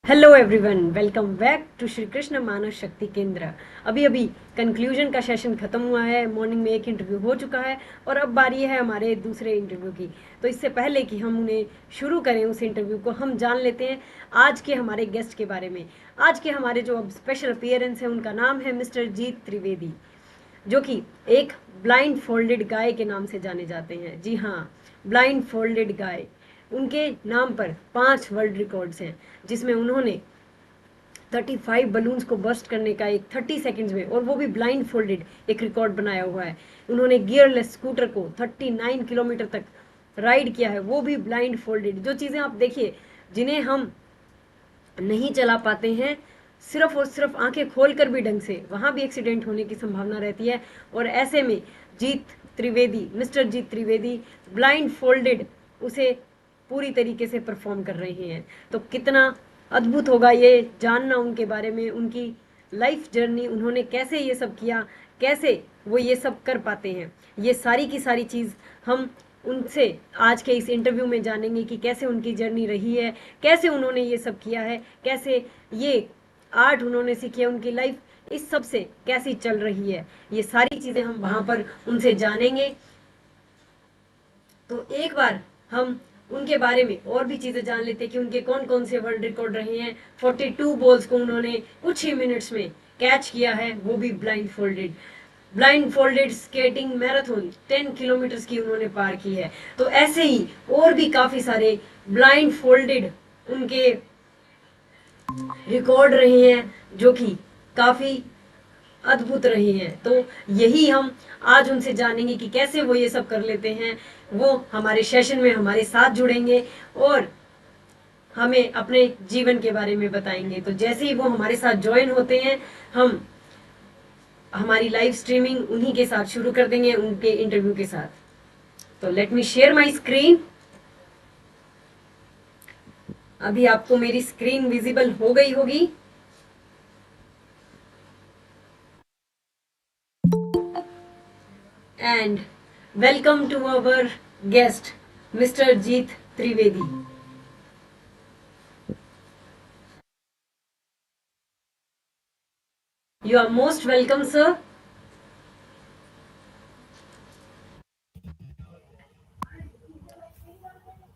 Hello everyone, welcome back to Shri Krishna Manav Shakti Kendra. अभी अभी conclusion का सेशन खत्म हुआ है। मॉर्निंग में एक इंटरव्यू हो चुका है और अब बारी है हमारे दूसरे इंटरव्यू की। तो इससे पहले कि हम उन्हें शुरू करें उस इंटरव्यू को, हम जान लेते हैं आज के हमारे गेस्ट के बारे में। आज के हमारे जो अब स्पेशल अपीयरेंस है उनका नाम है मिस्टर जीत त्रिवेदी, जो कि एक ब्लाइंड फोल्डेड गाय के नाम से जाने जाते हैं। जी हाँ, ब्लाइंड फोल्डेड गाय। उनके नाम पर 5 वर्ल्ड रिकॉर्ड्स हैं, जिसमें उन्होंने 35 बलून्स को बर्स्ट करने का एक 30 सेकंड्स में, और वो भी ब्लाइंड फोल्डेड, एक रिकॉर्ड बनाया हुआ है। उन्होंने गियरलेस स्कूटर को 39 किलोमीटर तक राइड किया है, वो भी ब्लाइंड फोल्डेड। जो चीज़ें आप देखिए जिन्हें हम नहीं चला पाते हैं सिर्फ और सिर्फ आंखें खोलकर भी ढंग से, वहां भी एक्सीडेंट होने की संभावना रहती है। और ऐसे में जीत त्रिवेदी, मिस्टर जीत त्रिवेदी ब्लाइंड फोल्डेड उसे पूरी तरीके से परफॉर्म कर रहे हैं। तो कितना अद्भुत होगा ये जानना उनके बारे में, उनकी लाइफ जर्नी, उन्होंने कैसे ये सब किया, कैसे वो ये सब कर पाते हैं। ये सारी की सारी चीज़ हम उनसे आज के इस इंटरव्यू में जानेंगे कि कैसे उनकी जर्नी रही है, कैसे उन्होंने ये सब किया है, कैसे ये आर्ट उन्होंने सीखी है, उनकी लाइफ इस सब से कैसी चल रही है। ये सारी चीज़ें हम वहाँ पर उनसे जानेंगे। तो एक बार हम उनके बारे में और भी चीज़ें जान लेते हैं कि उनके कौन कौन से वर्ल्ड रिकॉर्ड रहे हैं। 42 बॉल्स को उन्होंने कुछ ही मिनट्स में कैच किया है, वो भी blind folded. Blind folded skating marathon 10 kilometre की उन्होंने पार की है। तो ऐसे ही और भी काफ़ी सारे ब्लाइंड फोल्डेड उनके रिकॉर्ड रहे हैं, जो कि काफ़ी अद्भुत रही हैं। तो यही हम आज उनसे जानेंगे कि कैसे वो ये सब कर लेते हैं। वो हमारे सेशन में हमारे साथ जुड़ेंगे और हमें अपने जीवन के बारे में बताएंगे। तो जैसे ही वो हमारे साथ ज्वाइन होते हैं, हम हमारी लाइव स्ट्रीमिंग उन्हीं के साथ शुरू कर देंगे, उनके इंटरव्यू के साथ। तो let me share my screen. अभी आपको मेरी स्क्रीन विजिबल हो गई होगी। And welcome to our guest, Mr. Jeet Trivedi. You are most welcome, sir.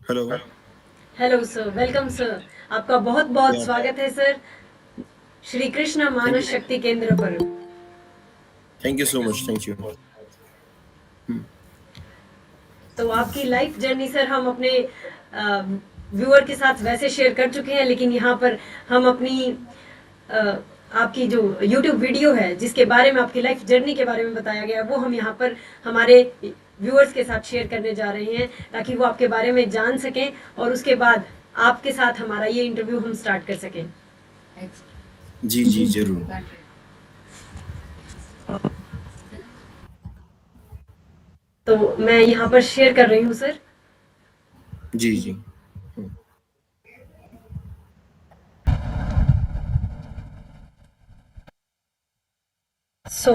Hello. Hello sir, welcome sir. आपका बहुत बहुत स्वागत है सर श्री कृष्ण मानव शक्ति केंद्र पर। Thank you so much. Thank you. तो आपकी लाइफ जर्नी सर हम अपने व्यूअर के साथ वैसे शेयर कर चुके हैं, लेकिन यहाँ पर हम अपनी आपकी जो यूट्यूब वीडियो है जिसके बारे में आपकी लाइफ जर्नी के बारे में बताया गया, वो हम यहाँ पर हमारे व्यूअर्स के साथ शेयर करने जा रहे हैं, ताकि वो आपके बारे में जान सकें और उसके बाद आपके साथ हमारा ये इंटरव्यू हम स्टार्ट कर सकें। जी जी जरूर। तो मैं यहाँ पर शेयर कर रही हूँ सर। जी जी। सो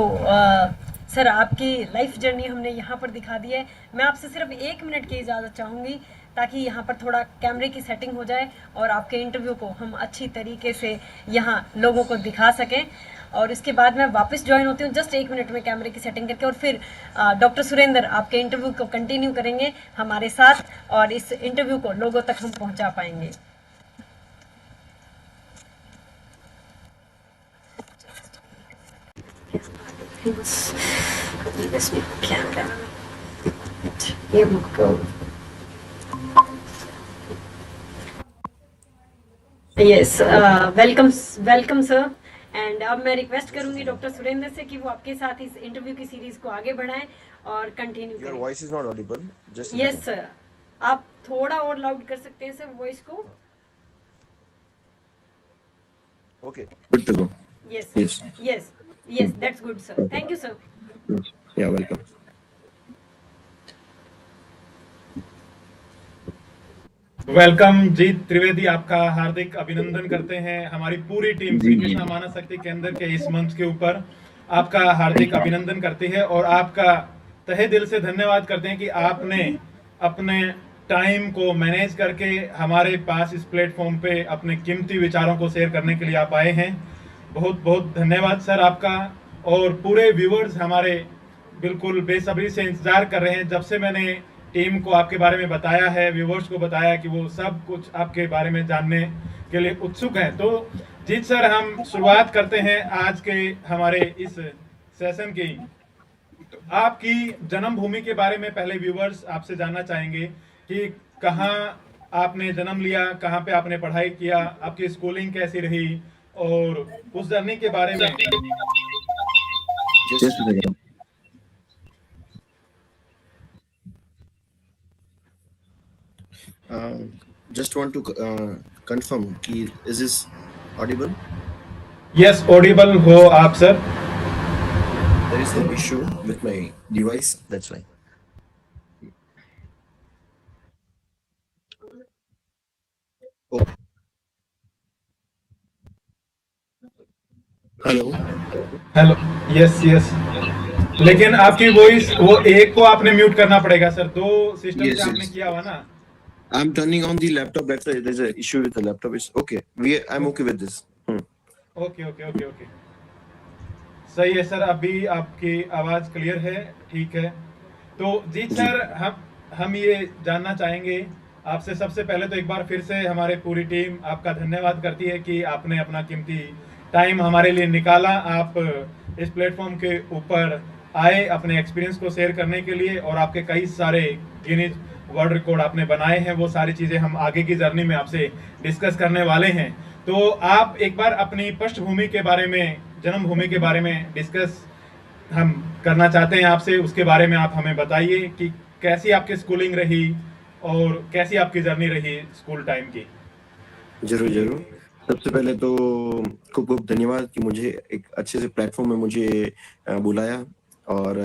सर, आपकी लाइफ जर्नी हमने यहाँ पर दिखा दी है। मैं आपसे सिर्फ 1 मिनट की इजाज़त चाहूँगी, ताकि यहाँ पर थोड़ा कैमरे की सेटिंग हो जाए और आपके इंटरव्यू को हम अच्छी तरीके से यहाँ लोगों को दिखा सकें। और इसके बाद मैं वापस ज्वाइन होती हूँ जस्ट 1 मिनट में कैमरे की सेटिंग करके, और फिर डॉक्टर सुरेंद्र आपके इंटरव्यू को कंटिन्यू करेंगे हमारे साथ, और इस इंटरव्यू को लोगों तक हम पहुँचा पाएंगे। Here we go. Yes, welcome welcome sir. And अब मैं रिक्वेस्ट करूंगी डॉक्टर सुरेंद्र से कि वो आपके साथ इस इंटरव्यू की सीरीज को आगे बढ़ाएं और कंटिन्यू करें। Your voice is not audible. Just yes sir, आप थोड़ा और लाउड कर सकते हैं सर वॉइस को। Okay, good to go. Yes yes yes yes, that's good sir, thank you sir. Yeah welcome. Welcome Jeet Trivedi, आपका हार्दिक अभिनंदन करते हैं हमारी पूरी टीम श्री कृष्णा मानव शक्ति केंद्र के इस मंच के ऊपर। आपका हार्दिक अभिनंदन करती है और आपका तहे दिल से धन्यवाद करते हैं कि आपने अपने टाइम को मैनेज करके हमारे पास इस प्लेटफॉर्म पे अपने कीमती विचारों को शेयर करने के लिए आप आए हैं। बहुत बहुत धन्यवाद सर आपका। और पूरे व्यूअर्स हमारे बिल्कुल बेसब्री से इंतजार कर रहे हैं। जब से मैंने टीम को आपके बारे में बताया है, व्यूअर्स को बताया कि वो सब कुछ आपके बारे में जानने के लिए उत्सुक हैं। तो जीत सर, हम शुरुआत करते हैं आज के हमारे इस सेशन की। तो आपकी जन्मभूमि के बारे में पहले व्यूअर्स आपसे जानना चाहेंगे कि कहाँ आपने जन्म लिया, कहाँ पे आपने पढ़ाई किया, आपकी स्कूलिंग कैसी रही, और उस जर्नी के बारे में। Just a second. Just want to confirm कि is this audible? Yes, Audible हो आप sir. There is an issue with my device, that's why. Oh. Hello. Hello. Yes yes, लेकिन आपकी वॉइस, वो एक को आपने म्यूट करना पड़ेगा सर, दो सिस्टम Yes, से आपने yes. किया हुआ ना। I'm turning on the laptop. That's why there's an issue with the laptop. It's okay. I'm okay with this. Okay okay okay okay, सही है सर। अभी आपकी आवाज क्लियर है, ठीक है। तो जी जी। सर, हम ये जानना चाहेंगे आपसे। सबसे पहले तो एक बार फिर से हमारे पूरी टीम आपका धन्यवाद करती है कि आपने अपना कीमती टाइम हमारे लिए निकाला। आप इस प्लेटफॉर्म के ऊपर आए अपने एक्सपीरियंस को शेयर करने के लिए, और आपके कई सारे गिनीज वर्ल्ड रिकॉर्ड आपने बनाए हैं। वो सारी चीज़ें हम आगे की जर्नी में आपसे डिस्कस करने वाले हैं। तो आप एक बार अपनी पृष्ठभूमि के बारे में, जन्मभूमि के बारे में डिस्कस हम करना चाहते हैं आपसे। उसके बारे में आप हमें बताइए कि कैसी आपकी स्कूलिंग रही और कैसी आपकी जर्नी रही स्कूल टाइम की। जरूर जरूर। सबसे पहले तो खूब खूब धन्यवाद कि मुझे एक अच्छे से प्लेटफॉर्म में मुझे बुलाया, और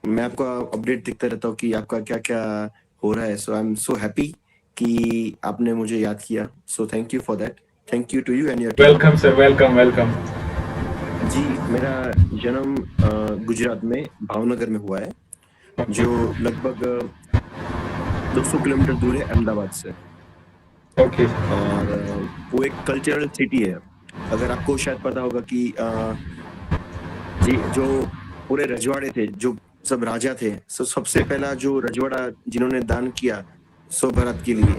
मैं आपको अपडेट देखता रहता हूँ कि आपका क्या क्या हो रहा है। सो आई एम सो हैप्पी कि आपने मुझे याद किया। So thank you for that. Thank you to you and your team. Welcome sir, welcome welcome. जी, मेरा जन्म गुजरात में भावनगर में हुआ है, जो लगभग 200 किलोमीटर दूर है अहमदाबाद से। ओके। और वो एक कल्चरल सिटी है। अगर आपको शायद पता होगा कि जी, जो पूरे रजवाड़े थे, जो सब राजा थे, सबसे पहला जो रजवाड़ा जिन्होंने दान किया सो भारत के लिए,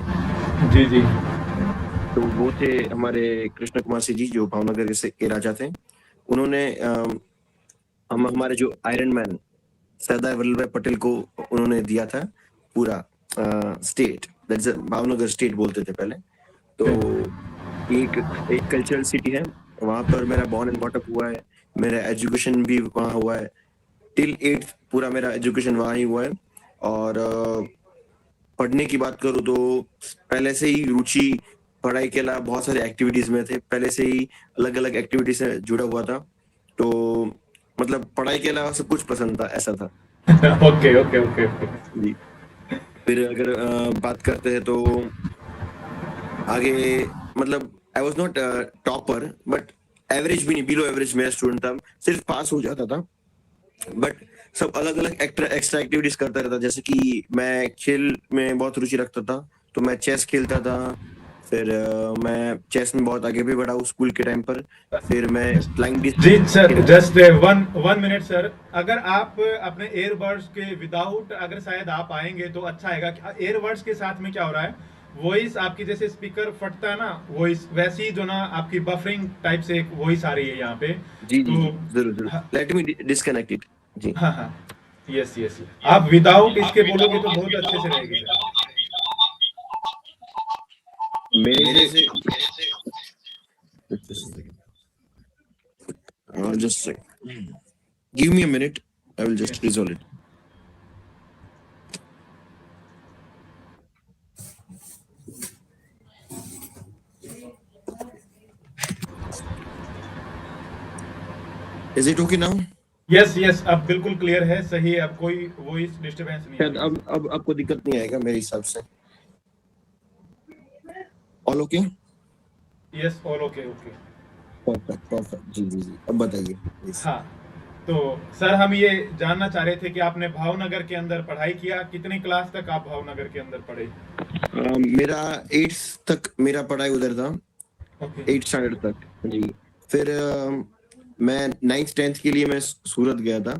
जी जी। तो वो थे हमारे कृष्ण कुमार सिंह जी, जो भावनगर के राजा थे। उन्होंने हमारे जो आयरन मैन सरदार वल्लभ भाई पटेल को उन्होंने दिया था पूरा स्टेट, दैट्स भावनगर स्टेट बोलते थे पहले। तो एक कल्चरल सिटी है, वहां पर मेरा बॉर्न एंड बॉटअप हुआ है। मेरा एजुकेशन भी वहाँ हुआ है, टिल 8th पूरा मेरा एजुकेशन वहाँ ही हुआ है। और पढ़ने की बात करूँ तो पहले से ही रुचि पढ़ाई के अलावा बहुत सारे एक्टिविटीज में थे, पहले से ही अलग अलग एक्टिविटीज से जुड़ा हुआ था। तो मतलब पढ़ाई के अलावा सब कुछ पसंद था, ऐसा था। ओके ओके ओके ओके जी। फिर अगर बात करते हैं तो आगे, मतलब I was not topper, but average भी नहीं, बिलो एवरेज मेरा स्टूडेंट था। सिर्फ पास हो जाता था, बट सब अलग अलग एक्स्ट्रा एक्टिविटीज करता रहता। जैसे कि मैं खेल में बहुत रुचि रखता था, तो मैं चेस खेलता था। फिर मैं चेस में बहुत आगे भी बढ़ा हूँ स्कूल के टाइम पर। फिर मैं फ्लाइंग डिस्क। जी sir, just one minute sir. अगर आप अपने एयरबड्स के विदाउट, अगर शायद आप आएंगे तो अच्छा आएगा। एयरबड्स के साथ में क्या हो रहा है, वॉइस आपकी जैसे स्पीकर फटता है ना, वॉइस वैसी जो ना आपकी बफरिंग टाइप से एक वॉइस आ रही है यहाँ पे। जी जी, तो जरूर जरूर, लेट मी डिस्कनेक्ट इट। जी हाँ हाँ, यस यस, आप विदाउट इसके बोलोगे तो बहुत अच्छे से रहेगी सर। मेरे से just give me a minute, I will just resolve it. Is it okay now? Yes yes, अब बिल्कुल क्लियर है, सही है। अब कोई वॉइस डिस्टरबेंस नहीं शायद है। अब आपको दिक्कत नहीं आएगा मेरे हिसाब से। All okay? Yes, all okay okay. Perfect perfect. जी जी जी, अब बताइए please. हाँ, तो सर हम ये जानना चाह रहे थे कि आपने भावनगर के अंदर पढ़ाई किया, कितनी क्लास तक आप भावनगर के अंदर पढ़े? मेरा 8th तक मेरा पढ़ाई उधर था, ओके 8th स्टैंडर्ड तक जी। फिर मैं 9th 10th के लिए मैं सूरत गया था,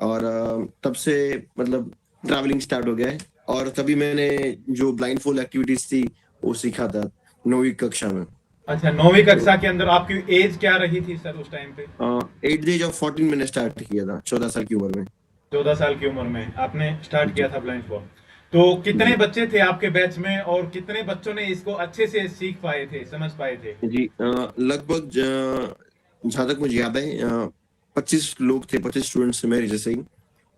और तब से मतलब ट्रैवलिंग स्टार्ट हो गया है, और तभी मैंने जो ब्लाइंड फोल्ड एक्टिविटीज थी वो सीखा था 9वीं कक्षा में। अच्छा, 9वीं कक्षा के अंदर आपकी एज क्या रही थी सर उस टाइम पे? एट द एज ऑफ 14 मैंने स्टार्ट किया था, 14 साल की उम्र में। 14 साल की उम्र में आपने स्टार्ट जी किया था ब्लाइंड फॉल। तो कितने जी बच्चे थे आपके बैच में और कितने बच्चों ने इसको अच्छे से सीख पाए थे, समझ पाए थे? जी। लगभग जहाँ तक मुझे याद है 25 लोग थे, 25 स्टूडेंट्स मेरे जैसे ही,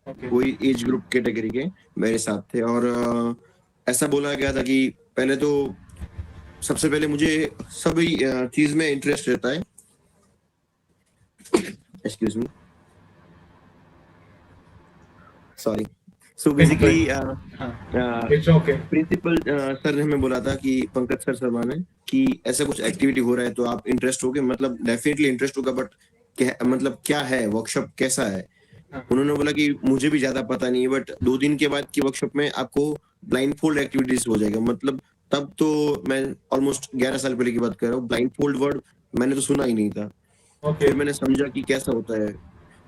ओके वही एज ग्रुप कैटेगरी के मेरे साथ थे। और ऐसा बोला गया था कि पहले तो सबसे पहले मुझे सभी चीज में इंटरेस्ट रहता है। Excuse me, sorry. So basically हाँ इट्स ओके। प्रिंसिपल सर ने हमें बोला था कि पंकज सर शर्मा ने कि ऐसा कुछ एक्टिविटी हो रहा है तो आप इंटरेस्ट होगे, मतलब डेफिनेटली इंटरेस्ट होगा, बट मतलब क्या है वर्कशॉप, कैसा है? उन्होंने बोला कि मुझे भी ज्यादा पता नहीं है, बट 2 दिन के बाद की वर्कशॉप में आपको ब्लाइंड फोल्ड एक्टिविटीज हो जाएगा। मतलब तब तो मैं ऑलमोस्ट 11 साल पहले की बात कर रहा हूँ, ब्लाइंड फोल्ड वर्ड मैंने तो सुना ही नहीं था। ओके फिर मैंने समझा कि कैसा होता है,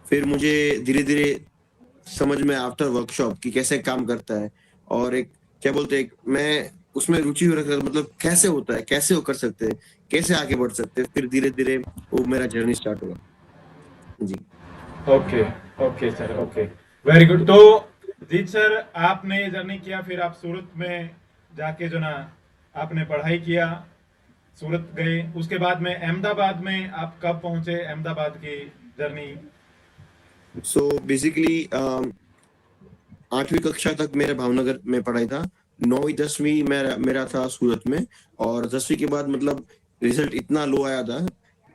फिर मुझे धीरे धीरे समझ में आफ्टर वर्कशॉप कि कैसे काम करता है, और एक क्या बोलते हैं, मैं उसमें रुचि रख रहा था, मतलब कैसे होता है, कैसे वो कर सकते हैं, कैसे आगे बढ़ सकते हैं। फिर धीरे धीरे वो मेरा जर्नी स्टार्ट हुआ जी। Okay okay sir, okay very good. तो जीत सर आपने ये जर्नी किया, फिर आप सूरत में जाके जो ना आपने पढ़ाई किया, सूरत गए, उसके बाद में अहमदाबाद में आप कब पहुंचे? अहमदाबाद की जर्नी। सो बेसिकली 8वीं कक्षा तक मेरा भावनगर में पढ़ाई था, 9वीं 10वीं मेरा था सूरत में, और 10वीं के बाद मतलब रिजल्ट इतना लो आया था।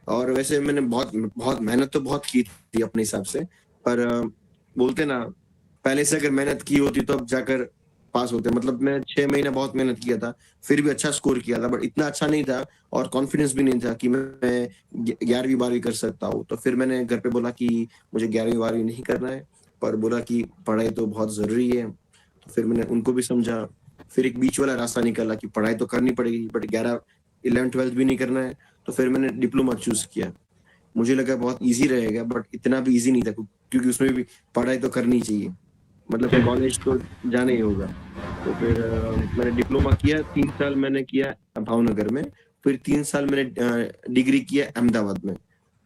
और वैसे मैंने बहुत बहुत मेहनत तो बहुत की थी अपने हिसाब से, पर बोलते ना, पहले से अगर मेहनत की होती तो अब जाकर पास होते। मतलब मैं 6 महीने बहुत मेहनत किया था, फिर भी अच्छा स्कोर किया था, बट इतना अच्छा नहीं था, और कॉन्फिडेंस भी नहीं था कि मैं 11वीं 12वीं कर सकता हूँ। तो फिर मैंने घर पे बोला कि मुझे 11वीं 12वीं नहीं करना है, पर बोला कि पढ़ाई तो बहुत जरूरी है। तो फिर मैंने उनको भी समझा, फिर एक बीच वाला रास्ता निकाला कि पढ़ाई तो करनी पड़ेगी, बट 11 11 12 भी नहीं करना है। तो फिर मैंने डिप्लोमा चूज किया। मुझे लगा बहुत इजी रहेगा, बट इतना भी इजी नहीं था, क्योंकि उसमें भी पढ़ाई तो करनी चाहिए, मतलब कॉलेज तो जाना ही होगा। तो फिर मैंने डिप्लोमा किया, 3 साल मैंने किया भावनगर में, फिर 3 साल मैंने डिग्री किया अहमदाबाद में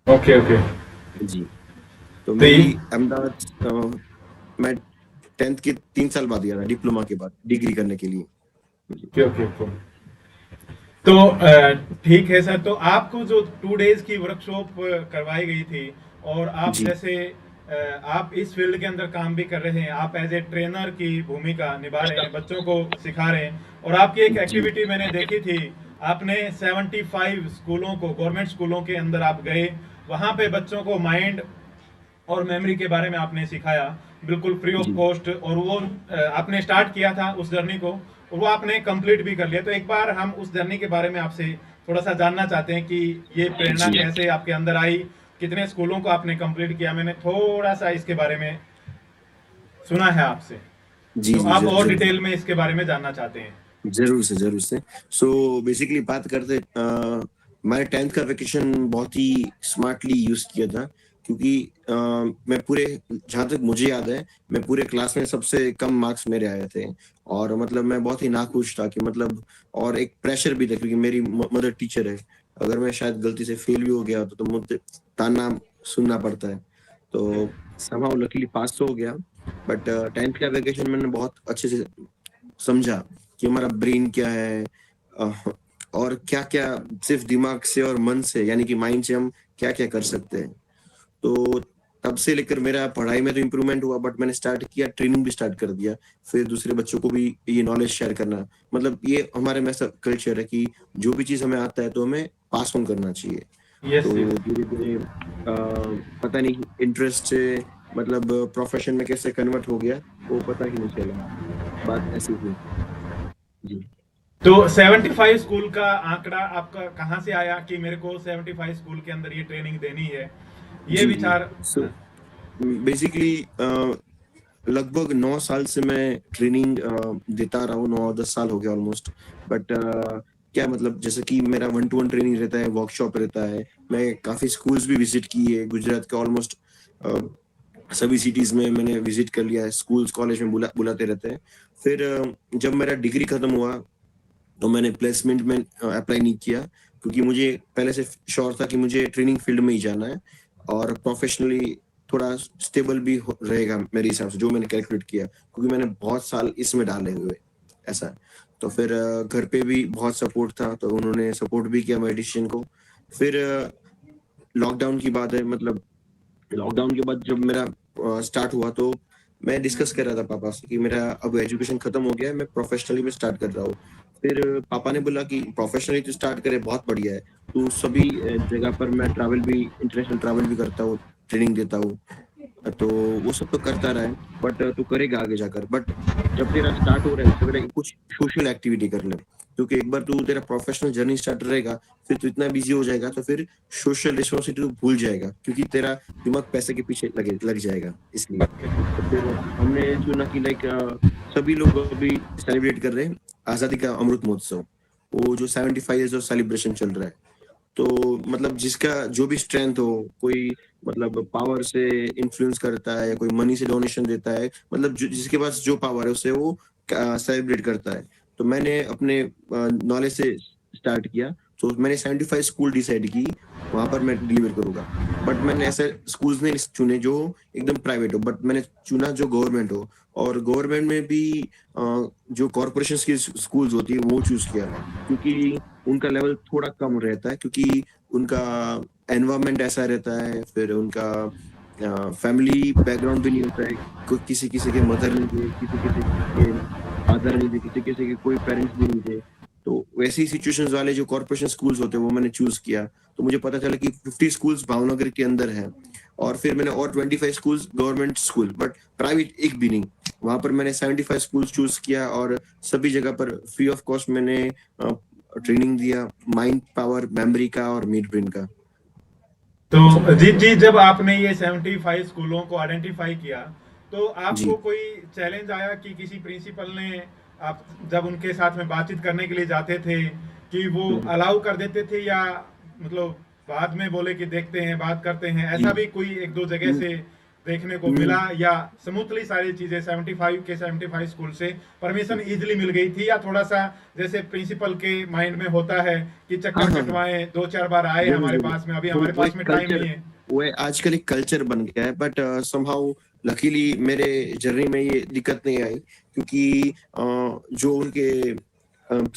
ओके ओके। जी। तो तो मेरी ये अहमदाबाद मैं 10th के 3 साल बाद गया था डिप्लोमा के बाद डिग्री करने के लिए जी। Okay okay okay. तो ठीक है सर, तो आपको जो 2 डेज की वर्कशॉप करवाई गई थी, और आप जी जैसे आप इस फील्ड के अंदर काम भी कर रहे हैं, आप एज ए ट्रेनर की भूमिका निभा रहे हैं, बच्चों को सिखा रहे हैं, और आपकी एक जी एक्टिविटी मैंने देखी थी, आपने 75 स्कूलों को, गवर्नमेंट स्कूलों के अंदर आप गए, वहां पे बच्चों को माइंड और मेमोरी के बारे में आपने सिखाया बिल्कुल फ्री ऑफ जी कॉस्ट, और वो आपने स्टार्ट किया था उस जर्नी को, और वो आपने कंप्लीट भी कर लिया। तो एक बार हम उस जर्नी के बारे में आपसे थोड़ा सा जानना चाहते हैं कि ये प्रेरणा जी कैसे आपके अंदर आई, कितने स्कूलों को आपने कंप्लीट किया? मैंने थोड़ा सा इसके बारे में सुना है आपसे, जी तो जी आप और जरूर डिटेल में इसके बारे में जानना चाहते हैं? जरूर से। सो बेसिकली बात करते, मैंने 10th का वेकेशन बहुत ही स्मार्टली यूज किया था, क्योंकि मैं पूरे, जहाँ तक मुझे याद है, मैं पूरे क्लास में सबसे कम मार्क्स मेरे आए थे, और मतलब मैं बहुत ही नाखुश था कि मतलब, और एक प्रेशर भी था क्योंकि मेरी मदर टीचर है। अगर मैं शायद गलती से फेल भी हो गया तो मुझे ताना सुनना पड़ता है। तो समहाउ लकीली पास तो हो गया, बट 10th का वेकेशन मैंने बहुत अच्छे से समझा कि हमारा ब्रेन क्या है, और क्या क्या सिर्फ दिमाग से और मन से, यानी कि माइंड से हम क्या क्या कर सकते हैं। तो तब से लेकर मेरा पढ़ाई में तो इम्प्रूवमेंट हुआ, बट मैंने स्टार्ट किया, ट्रेनिंग भी स्टार्ट कर दिया, फिर दूसरे बच्चों को भी ये नॉलेज शेयर करना। मतलब ये हमारे में ऐसा कल्चर है कि जो भी चीज हमें आता है तो हमें पास ऑन करना चाहिए। यस तो यस। धीरे धीरे पता नहीं इंटरेस्ट से मतलब प्रोफेशन में कैसे कन्वर्ट हो गया वो पता ही नहीं चला, बात ऐसी थी जी। तो 75 स्कूल का आंकड़ा आपका कहाँ से आया कि मेरे को 75 स्कूल के अंदर ये ट्रेनिंग देनी है, ये जी विचार? सो बेसिकली लगभग 9 साल से मैं ट्रेनिंग देता रहा हूँ, 9-10 साल हो गया ऑलमोस्ट। बट क्या मतलब जैसे कि मेरा 1-to-1 ट्रेनिंग रहता है, वर्कशॉप रहता है। मैं काफ़ी स्कूल्स भी विजिट किए गुजरात के ऑलमोस्ट सभी सिटीज़ में मैंने विजिट कर लिया है, स्कूल्स, कॉलेज में बुलाते रहते हैं। फिर जब मेरा डिग्री खत्म हुआ तो मैंने प्लेसमेंट में अप्लाई नहीं किया, क्योंकि मुझे पहले से श्योर था कि मुझे ट्रेनिंग फील्ड में ही जाना है और प्रोफेशनली थोड़ा स्टेबल भी रहेगा मेरे हिसाब से, जो मैंने कैलकुलेट किया, क्योंकि मैंने बहुत साल इसमें डाले हुए ऐसा। तो फिर घर पे भी बहुत सपोर्ट था, तो उन्होंने सपोर्ट भी किया मेरे डिसीजन को। फिर लॉकडाउन की बात है, मतलब लॉकडाउन के बाद जब मेरा स्टार्ट हुआ तो मैं डिस्कस कर रहा था पापा से कि मेरा अब एजुकेशन खत्म हो गया है, मैं प्रोफेशनली में स्टार्ट कर रहा हूँ। फिर पापा ने बोला कि प्रोफेशनली तो स्टार्ट करे, बहुत बढ़िया है, तो सभी जगह पर मैं ट्रैवल भी, इंटरनेशनल ट्रैवल भी करता हूँ, ट्रेनिंग देता हूँ, तो वो सब तो करता रहा है, बट तू करेगा आगे जाकर। बट जब तेरा स्टार्ट हो रहा है तो तेरा कुछ सोशल एक्टिविटी कर ले, क्योंकि एक बार तू तेरा प्रोफेशनल जर्नी स्टार्ट रहेगा, फिर तू इतना बिजी हो जाएगा तो फिर सोशल रिस्पॉन्सिबिलिटी तू भूल जाएगा, क्योंकि तेरा दिमाग पैसे के पीछे लग जाएगा। इसलिए तो फिर हमने चुना कि लाइक सभी लोग अभी सेलिब्रेट कर रहे हैं आजादी का अमृत महोत्सव, वो जो 75 इयर्स ऑफ सेलिब्रेशन चल रहा है। तो मतलब जिसका जो भी स्ट्रेंथ हो, कोई मतलब पावर से इन्फ्लुएंस करता है, कोई मनी से डोनेशन देता है, मतलब जिसके पास जो पावर है उससे वो सेलिब्रेट करता है। तो मैंने अपने नॉलेज से स्टार्ट किया, तो मैंने 75 स्कूल डिसाइड की, वहां पर मैं डिलीवर करूंगा। बट मैंने ऐसे स्कूल्स नहीं चुने जो एकदम प्राइवेट हो, बट मैंने चुना जो गवर्नमेंट हो, और गवर्नमेंट में भी जो कॉर्पोरेशन की स्कूल्स होती है वो चूज किया, क्योंकि उनका लेवल थोड़ा कम रहता है, क्योंकि उनका एनवायरनमेंट ऐसा रहता है, फिर उनका फैमिली बैकग्राउंड भी नहीं होता है, किसी किसी के मदर नहीं थे, किसी किसी के फादर नहीं थे, किसी किसी के कोई पेरेंट्स भी नहीं थे। तो वैसी सिचुएशंस वाले जो कॉर्पोरेशन स्कूल्स होते हैं वो मैंने चूज किया। तो मुझे पता चला कि 50 स्कूल्स भावनगर के अंदर है, और फिर मैंने और 25 schools government school, but private एक भी नहीं, वहां पर मैंने 75 स्कूल्स चूज किया, और सभी जगह पर फ्री ऑफ कॉस्ट मैंने ट्रेनिंग दिया, माइंड पावर, मेमोरी का और मीट ब्रेन का। तो जी, जब आपने ये 75 स्कूलों को आइडेंटिफाई किया तो जी। आपको कोई चैलेंज आया कि किसी प्रिंसिपल ने, आप जब उनके साथ में बातचीत करने के लिए जाते थे, कि वो अलाउ कर देते थे, या मतलब बाद में बोले कि देखते हैं, बात करते हैं, ऐसा भी कोई एक दो जगह से देखने को मिला, या स्मूथली सारी चीजें 75 स्कूल से परमिशन इजीली मिल गई थी, या थोड़ा सा जैसे प्रिंसिपल के माइंड में होता है कि चक्कर कटवाएं, 2-4 बार आए हमारे पास में, अभी हमारे पास में टाइम नहीं है? वो आजकल एक कल्चर बन गया है, बट समहाउ लकीली मेरे जर्नी में ये दिक्कत नहीं आई, क्योंकि जो उनके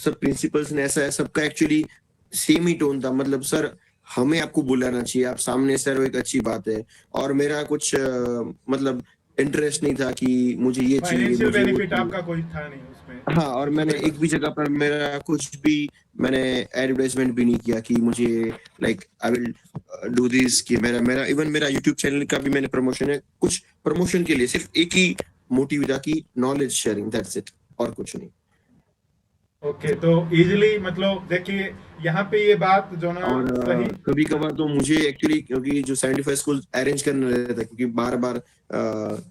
सब प्रिंसिपल्स ने ऐसा है, सबका एक्चुअली सेम ही टोन था, मतलब सर हमें आपको बुलाना चाहिए, आप सामने सर, वो एक अच्छी बात है। और मेरा कुछ मतलब इंटरेस्ट नहीं था कि मुझे ये चाहिए, फाइनेंशियल मुझे वो बेनिफिट चाहिए। आपका कोई था नहीं उसमें? हाँ, और मैंने एक भी जगह पर मेरा कुछ भी, मैंने एडवर्टाइजमेंट भी नहीं किया कि मुझे like I will do this, कि मेरा मेरा इवन मेरा यूट्यूब चैनल का भी मैंने प्रमोशन है, कुछ प्रमोशन के लिए सिर्फ एक ही मोटिव था कि नॉलेज शेयरिंग, दैट्स इट, और कुछ नहीं। ओके, तो इजीली मतलब देखिए यहाँ पे ये बात जो ना और सही, कभी कभार तो मुझे एक्चुअली, क्योंकि जो 75 स्कूल अरेंज करना रहता है, क्योंकि बार बार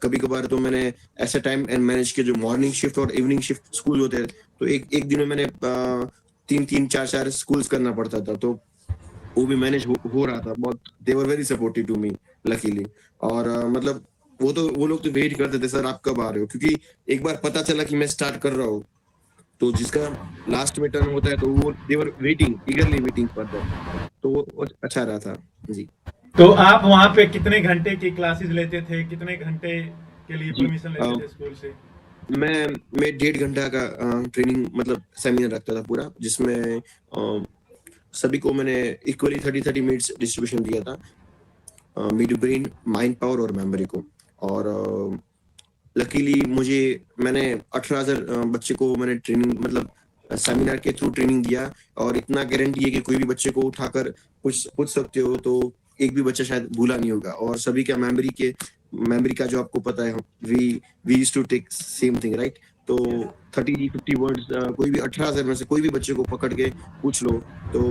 कभी कभार तो मैंने ऐसा टाइम एंड मैनेज किया, जो मॉर्निंग शिफ्ट और इवनिंग शिफ्ट स्कूल होते हैं, तो एक दिन में मैंने 3-4 स्कूल्स करना पड़ता था, तो वो भी मैनेज हो रहा था बहुत। They were very supportive to me luckily. और मतलब वो लोग तो वेट करते थे, सर आप कब आ रहे हो, क्योंकि एक बार पता चला कि मैं स्टार्ट कर रहा हूँ, तो जिसका लास्ट में टर्न होता है तो वो they were waiting, eagerly waiting for that, तो वो अच्छा रहा था जी। तो आप वहाँ पे कितने घंटे की क्लासेस लेते थे, कितने घंटे के लिए जी, परमिशन लेते थे स्कूल से? मैं 1.5 घंटा का ट्रेनिंग मतलब सेमिनार रखता था पूरा, जिसमें सभी को मैंने इक्वली 30 मिनट्स डिस्ट्रीब्यूशन दिया था, मीट ब्रेन, माइंड पावर और मेमोरी को। और लकीली मैंने 18,000 बच्चे को मैंने ट्रेनिंग मतलब सेमिनार के थ्रू ट्रेनिंग दिया, और इतना गारंटी है कि कोई भी बच्चे को उठाकर पूछ सकते हो, तो एक भी बच्चा शायद भूला नहीं होगा। और सभी का मेमोरी का जो आपको पता है, we used to take same thing, right? तो 30-50 वर्ड्स कोई भी 18,000 में से कोई भी बच्चे को पकड़ के पूछ लो, तो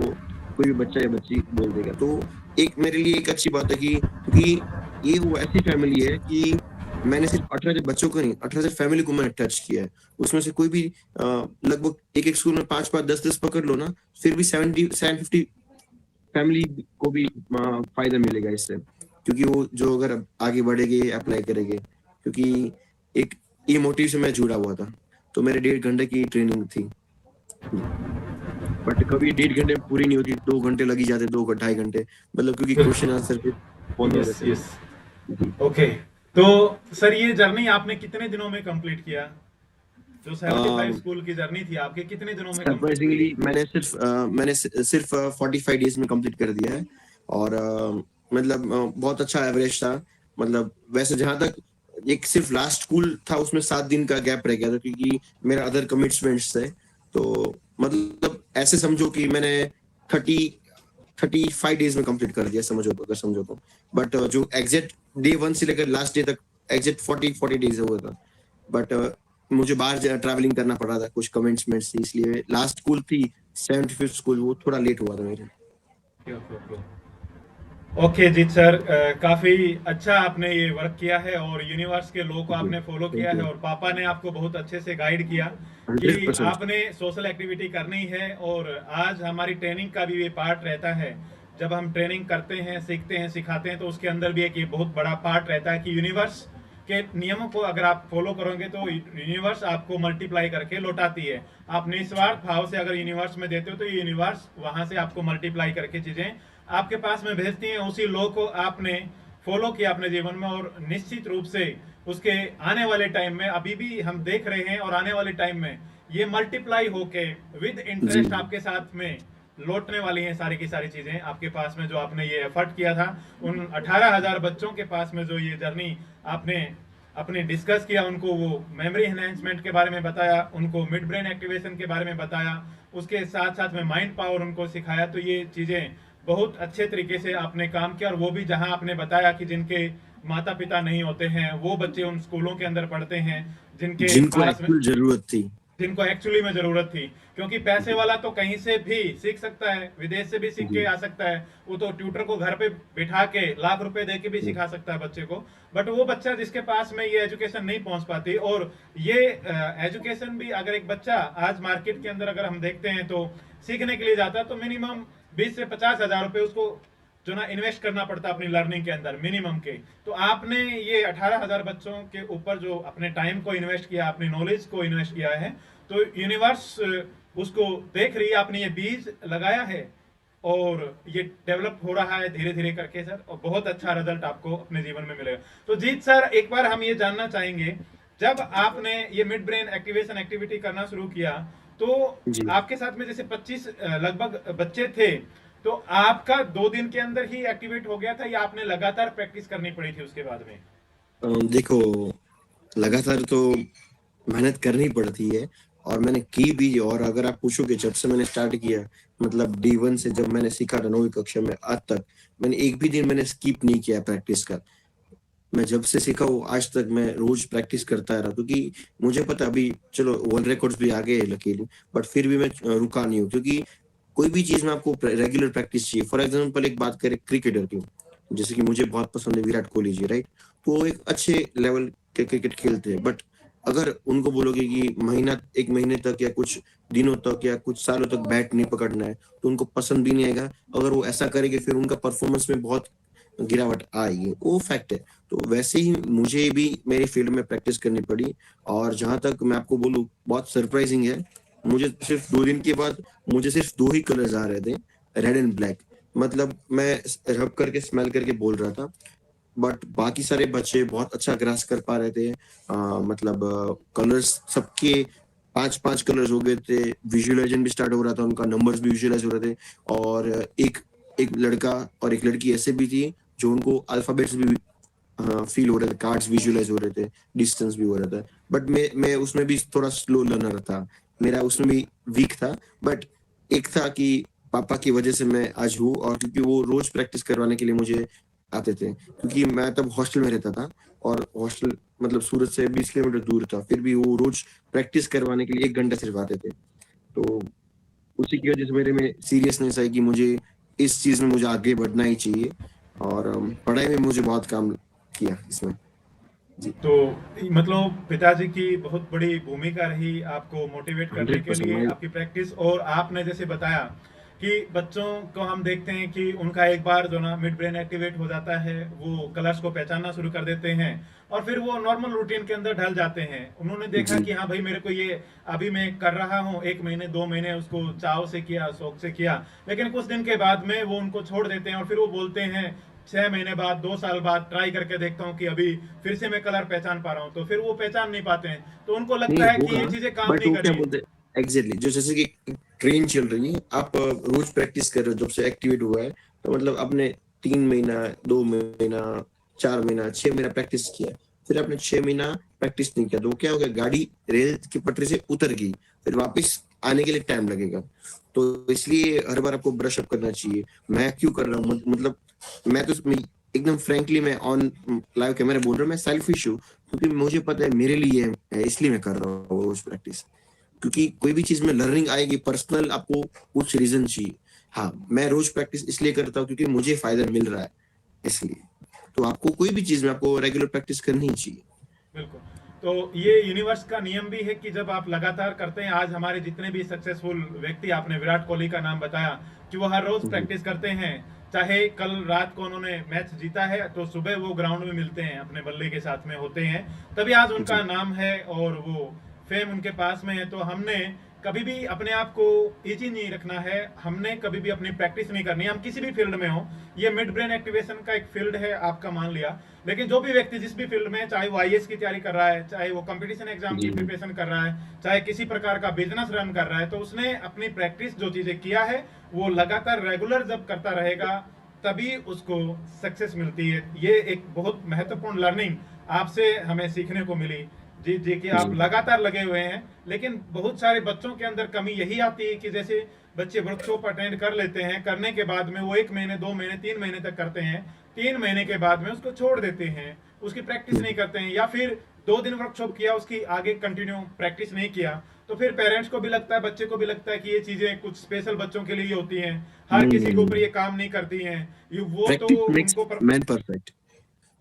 कोई भी बच्चा या बच्ची बोल देगा। तो एक मेरे लिए एक अच्छी बात है कि क्योंकि ये वो ऐसी फैमिली है कि मैंने सिर्फ 18 बच्चों को नहीं, 18 फैमिली को मैंने टच किया है। उसमें से कोई भी लगभग एक स्कूल में 5-5 10-10 पकड़ लो ना, फिर भी 70-750 फैमिली को भी फायदा मिलेगा इससे, क्योंकि वो जो अगर आगे बढ़ेंगे अप्लाई करेंगे, क्योंकि एक ये मोटिव से मैं जुड़ा हुआ था। तो मेरे 1.5 घंटे की ट्रेनिंग थी, बट कभी 1.5 घंटे पूरी नहीं होती, 2 घंटे लगी जाते, 2-2.5 घंटे, मतलब क्योंकि क्वेश्चन आंसर पे फॉलो यस रहते हैं। Yes okay. तो सर ये जर्नी आपने कितने दिनों में कंप्लीट किया? जो 75 स्कूल की जर्नी थी आपके, कितने दिनों में कंप्लीट सरप्राइजिंगली हुई? मैंने सिर्फ 45 डेज में कंप्लीट कर दिया है, और मतलब बहुत अच्छा एवरेज था। मतलब वैसे जहां तक एक सिर्फ लास्ट स्कूल था उसमें 7 दिन का गैप रह गया था, क्योंकि मेरा अदर कमिटमेंट्स थे। तो मतलब ऐसे समझो कि मैंने 35 डेज में कंप्लीट कर दिया, समझो तो। बट जो एग्जैक्ट डे 1 से लेकर लास्ट डे तक एग्जैक्ट 40 डेज हुआ था। बट मुझे बाहर ट्रैवलिंग करना पड़ रहा था, कुछ कमिटमेंट्स थी, इसलिए लास्ट स्कूल थी 75th स्कूल, वो थोड़ा लेट हुआ था मेरे। ओके जीत सर, काफी अच्छा आपने ये वर्क किया है और यूनिवर्स के लॉ को आपने फॉलो किया है, और पापा ने आपको बहुत अच्छे से गाइड किया कि 100%। आपने सोशल एक्टिविटी करनी है। और आज हमारी ट्रेनिंग का भी ये पार्ट रहता है, जब हम ट्रेनिंग करते हैं, सीखते हैं, सिखाते हैं, तो उसके अंदर भी एक ये बहुत बड़ा पार्ट रहता है कि यूनिवर्स के नियमों को अगर आप फॉलो करोगे तो यूनिवर्स आपको मल्टीप्लाई करके लौटाती है। आप निस्वार्थ भाव से अगर यूनिवर्स में देते हो तो ये यूनिवर्स वहां से आपको मल्टीप्लाई करके चीजें आपके पास में भेजती हैं। उसी लॉ को आपने फॉलो किया अपने जीवन में, और निश्चित रूप से उसके आने वाले टाइम में, अभी भी हम देख रहे हैं, और आने वाले टाइम में ये मल्टीप्लाई होके विद इंटरेस्ट आपके साथ में लौटने वाली हैं सारी की सारी चीजें आपके पास में। जो आपने ये एफर्ट किया था, उन 18,000 बच्चों के पास में जो ये जर्नी आपने अपने डिस्कस किया, उनको वो मेमोरी एनहेंसमेंट के बारे में बताया, उनको मिड ब्रेन एक्टिवेशन के बारे में बताया, उसके साथ साथ में माइंड पावर उनको सिखाया, तो ये चीजें बहुत अच्छे तरीके से आपने काम किया। और वो भी जहां आपने बताया कि जिनके माता पिता नहीं होते हैं वो बच्चे उन स्कूलों के अंदर पढ़ते हैं, जिनको पास में एक्चुअल जरूरत थी, जिनको एक्चुअली में जरूरत थी। क्योंकि पैसे वाला तो कहीं से भी सीख सकता है, विदेश से भी सीख के आ सकता है, वो तो ट्यूटर को घर पे बिठा के लाख रुपए दे के भी सिखा सकता है बच्चे को। बट वो बच्चा जिसके पास में ये एजुकेशन नहीं पहुंच पाती, और ये एजुकेशन भी अगर एक बच्चा आज मार्केट के अंदर अगर हम देखते हैं तो सीखने के लिए जाता है तो मिनिमम 20 से 50,000 रुपए उसको जो ना इन्वेस्ट करना पड़ता है अपनी लर्निंग के अंदर मिनिमम के। तो आपने ये 18,000 बच्चों के ऊपर जो अपने टाइम को इन्वेस्ट किया, अपनी नॉलेज को इन्वेस्ट किया है, तो यूनिवर्स उसको देख रही है, आपने ये बीज लगाया है और ये डेवलप हो रहा है धीरे धीरे करके सर, और बहुत अच्छा रिजल्ट आपको अपने जीवन में मिलेगा। तो जीत सर, एक बार हम ये जानना चाहेंगे, जब आपने ये मिड ब्रेन एक्टिवेशन एक्टिविटी करना शुरू किया तो आपके साथ में जैसे 25 लगभग बच्चे थे, तो आपका 2 दिन के अंदर ही एक्टिवेट हो गया था या आपने लगातार प्रैक्टिस करनी पड़ी थी उसके बाद में? देखो, लगातार तो मेहनत करनी पड़ती है, और मैंने की भी। और अगर आप पूछोगे जब से मैंने स्टार्ट किया, मतलब D1 से जब मैंने सीखा था 9वीं कक्षा में आज तक, मैंने एक भी दिन मैंने स्किप नहीं किया प्रैक्टिस का। मैं जब से सीखा हूँ आज तक मैं रोज प्रैक्टिस करता रहा, क्योंकि मुझे पता अभी चलो वर्ल्ड रिकॉर्ड्स भी आ गए लकीली, बट फिर भी मैं रुका नहीं हूँ, क्योंकि कोई भी चीज में आपको रेगुलर प्रैक्टिस चाहिए। फॉर एग्जाम्पल एक बात करें क्रिकेटर की, जैसे कि मुझे बहुत पसंद है विराट कोहली जी, राइट? तो वो एक अच्छे लेवल के क्रिकेट खेलते हैं, बट अगर उनको बोलोगे कि एक महीने तक या कुछ दिनों तक या कुछ सालों तक बैट नहीं पकड़ना है, तो उनको पसंद भी नहीं आएगा। अगर वो ऐसा करेंगे फिर उनका परफॉर्मेंस में बहुत गिरावट आएगी, वो फैक्ट है। तो वैसे ही मुझे भी मेरी फील्ड में प्रैक्टिस करनी पड़ी, और जहां तक मैं आपको बोलूं बहुत सरप्राइजिंग है, मुझे सिर्फ 2 दिन के बाद मुझे सिर्फ 2 ही कलर्स आ रहे थे, रेड एंड ब्लैक। मतलब मैं रब करके स्मेल करके बोल रहा था, बट बाकी सारे बच्चे बहुत अच्छा ग्रास कर पा रहे थे। मतलब कलर्स सबके 5-5 कलर्स हो गए थे, विजुअलाइजेशन भी स्टार्ट हो रहा था, उनका नंबर्स भी विजुअलाइज हो रहे थे। और एक लड़का और एक लड़की ऐसे भी थी जो उनको अल्फाबेट्स भी फील हो रहे थे, कार्ड्स विजुअलाइज हो रहे थे, डिस्टेंस भी हो रहा था। बट मैं उसमें भी थोड़ा स्लो लर्नर था, मेरा उसमें भी वीक था। बट एक था कि पापा की वजह से मैं आज हूँ, और क्योंकि वो रोज प्रैक्टिस करवाने के लिए मुझे आते थे, क्योंकि मैं तब हॉस्टल में रहता था, और हॉस्टल मतलब सूरत से 20 किलोमीटर दूर था, फिर भी वो रोज प्रैक्टिस करवाने के लिए 1 घंटा सिर्फ आते थे। तो उसी की वजह से मेरे में सीरियसनेस है कि मुझे इस चीज में मुझे आगे बढ़ना ही चाहिए, और पढ़ाई में मुझे बहुत काम किया इसमें। जी। तो मतलब पिताजी की बहुत बड़ी भूमिका रही आपको मोटिवेट करने के 100% लिए मैं। आपकी प्रैक्टिस, और आपने जैसे बताया कि बच्चों को हम देखते हैं कि उनका एक बार जो ना मिड ब्रेन एक्टिवेट हो जाता है, वो कलर्स को पहचानना शुरू कर देते हैं और फिर वो नॉर्मल रूटीन के अंदर ढल जाते हैं। उन्होंने देखा जी। कि हाँ भाई मेरे को ये अभी मैं कर रहा हूँ, 1 महीने 2 महीने उसको चाव से किया, शौक से किया, लेकिन कुछ दिन के बाद में वो उनको छोड़ देते हैं और फिर वो बोलते हैं 6 महीने बाद 2 साल बाद ट्राई करके देखता हूँ कि अभी फिर से मैं कलर पहचान पा रहा हूँ, तो फिर वो पहचान नहीं पाते हैं, तो उनको नहीं लगता है कि होगा, ये चीजें काम बट नहीं वो क्या करी। बोलते हैं एग्जैक्टली, जो जैसे कि ट्रेन चल रही है, आप रोज प्रैक्टिस कर रहे हो, जब से एक्टिवेट हुआ है तो मतलब आपने 3 महीना, 2 महीना, 4 महीना, 6 महीना प्रैक्टिस किया, फिर आपने 6 महीना प्रैक्टिस नहीं किया, तो क्या हो गया, गाड़ी रेल की पटरी से उतर गई, फिर वापस आने के लिए टाइम लगेगा। तो इसलिए हर बार आपको ब्रश अप करना चाहिए। मैं क्यों कर रहा हूँ, मतलब मैं तो एकदम फ्रेंकली मैं ऑन लाइव कैमरा बोल रहा हूँ, मैं सेल्फिश हूँ, क्योंकि मुझे पता है मेरे लिए है, इसलिए मैं कर रहा हूँ रोज प्रैक्टिस। क्योंकि कोई भी चीज में लर्निंग आएगी, पर्सनल आपको कुछ रीजन चाहिए। हाँ, मैं रोज प्रैक्टिस इसलिए करता हूँ क्योंकि मुझे फायदा मिल रहा है, इसलिए। तो आपको कोई भी चीज में आपको रेगुलर प्रैक्टिस करनी ही चाहिए। बिल्कुल। तो ये यूनिवर्स का नियम भी है कि जब आप लगातार करते हैं, आज हमारे जितने भी सक्सेसफुल व्यक्ति, आपने विराट कोहली का नाम बताया कि वो हर रोज जी। प्रैक्टिस करते हैं, चाहे कल रात को उन्होंने मैच जीता है तो सुबह वो ग्राउंड में मिलते हैं, अपने बल्ले के साथ में होते हैं, तभी आज उनका जी। नाम है और वो फेम उनके पास में है। तो हमने कभी भी अपने आप को इजी नहीं रखना है, हमने कभी भी अपनी प्रैक्टिस नहीं करनी है, हम किसी भी फील्ड में हो। ये मिड ब्रेन एक्टिवेशन का एक फील्ड है आपका, मान लिया, लेकिन जो भी व्यक्ति जिस भी फील्ड में है, चाहे वो आईएएस की तैयारी कर रहा है, चाहे वो कंपटीशन एग्जाम की जी। प्रिपरेशन कर रहा है, चाहे किसी प्रकार का बिजनेस रन कर रहा है, तो उसने अपनी प्रैक्टिस जो चीजें किया है वो लगातार रेगुलर जब करता रहेगा तभी उसको सक्सेस मिलती है। ये एक बहुत महत्वपूर्ण लर्निंग आपसे हमें सीखने को मिली जी जी, कि आप जी। लगातार लगे हुए हैं। लेकिन बहुत सारे बच्चों के अंदर कमी यही आती है कि जैसे बच्चे वर्कशॉप अटेंड कर लेते हैं, करने के बाद में वो 1 महीने 2 महीने 3 महीने तक करते हैं, 3 महीने के बाद में उसको छोड़ देते हैं, उसकी प्रैक्टिस नहीं करते हैं, या फिर 2 दिन वर्कशॉप किया, उसकी आगे कंटिन्यू प्रैक्टिस नहीं किया, तो फिर पेरेंट्स को भी लगता है, बच्चे को भी लगता है कि ये चीजें कुछ स्पेशल बच्चों के लिए होती हैं, हर नहीं किसी नहीं के ऊपर नहीं, ये काम नहीं करती हैं, ये वो तो प्रैक्टिस मेक्स उनको मैन परफेक्ट।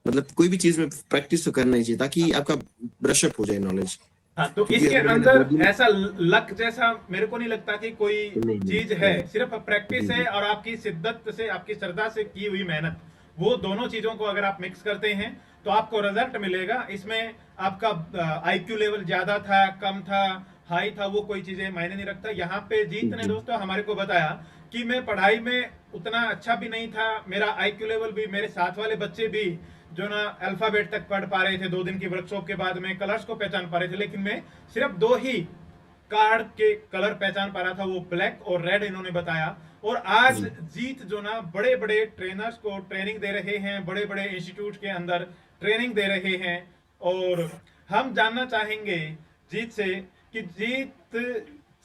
मतलब कोई भी चीज में प्रैक्टिस तो करना ही चाहिए, ताकि आपका ब्रश अप हो जाए नॉलेज। हाँ, तो क्योंकि इसके अगर मैंने अंदर 2 दिन। ऐसा लक जैसा मेरे को नहीं लगता कि कोई नहीं नहीं चीज है, है। सिर्फ प्रैक्टिस जी। है जी। और आपकी शिद्दत से, आपकी श्रद्धा से की हुई मेहनत, वो दोनों चीजों को अगर आप मिक्स करते हैं तो आपको रिजल्ट मिलेगा। इसमें आपका आईक्यू लेवल ज्यादा था, कम था, हाई था, वो कोई चीजें मायने नहीं रखता। यहाँ पे जीत ने जी। दोस्तों हमारे को बताया कि मैं पढ़ाई में उतना अच्छा भी नहीं था, मेरा आईक्यू लेवल भी, मेरे साथ वाले बच्चे भी जो ना अल्फाबेट तक पढ़ पा रहे थे, 2 दिन की वर्कशॉप के बाद में कलर्स को पहचान पा रहे थे, लेकिन मैं सिर्फ 2 ही कार्ड के कलर पहचान पा रहा था, वो ब्लैक और रेड इन्होंने बताया। और आज जी। जीत जो ना बड़े बड़े ट्रेनर्स को ट्रेनिंग दे रहे हैं, बड़े बड़े इंस्टीट्यूट के अंदर ट्रेनिंग दे रहे हैं। और हम जानना चाहेंगे जीत से कि जीत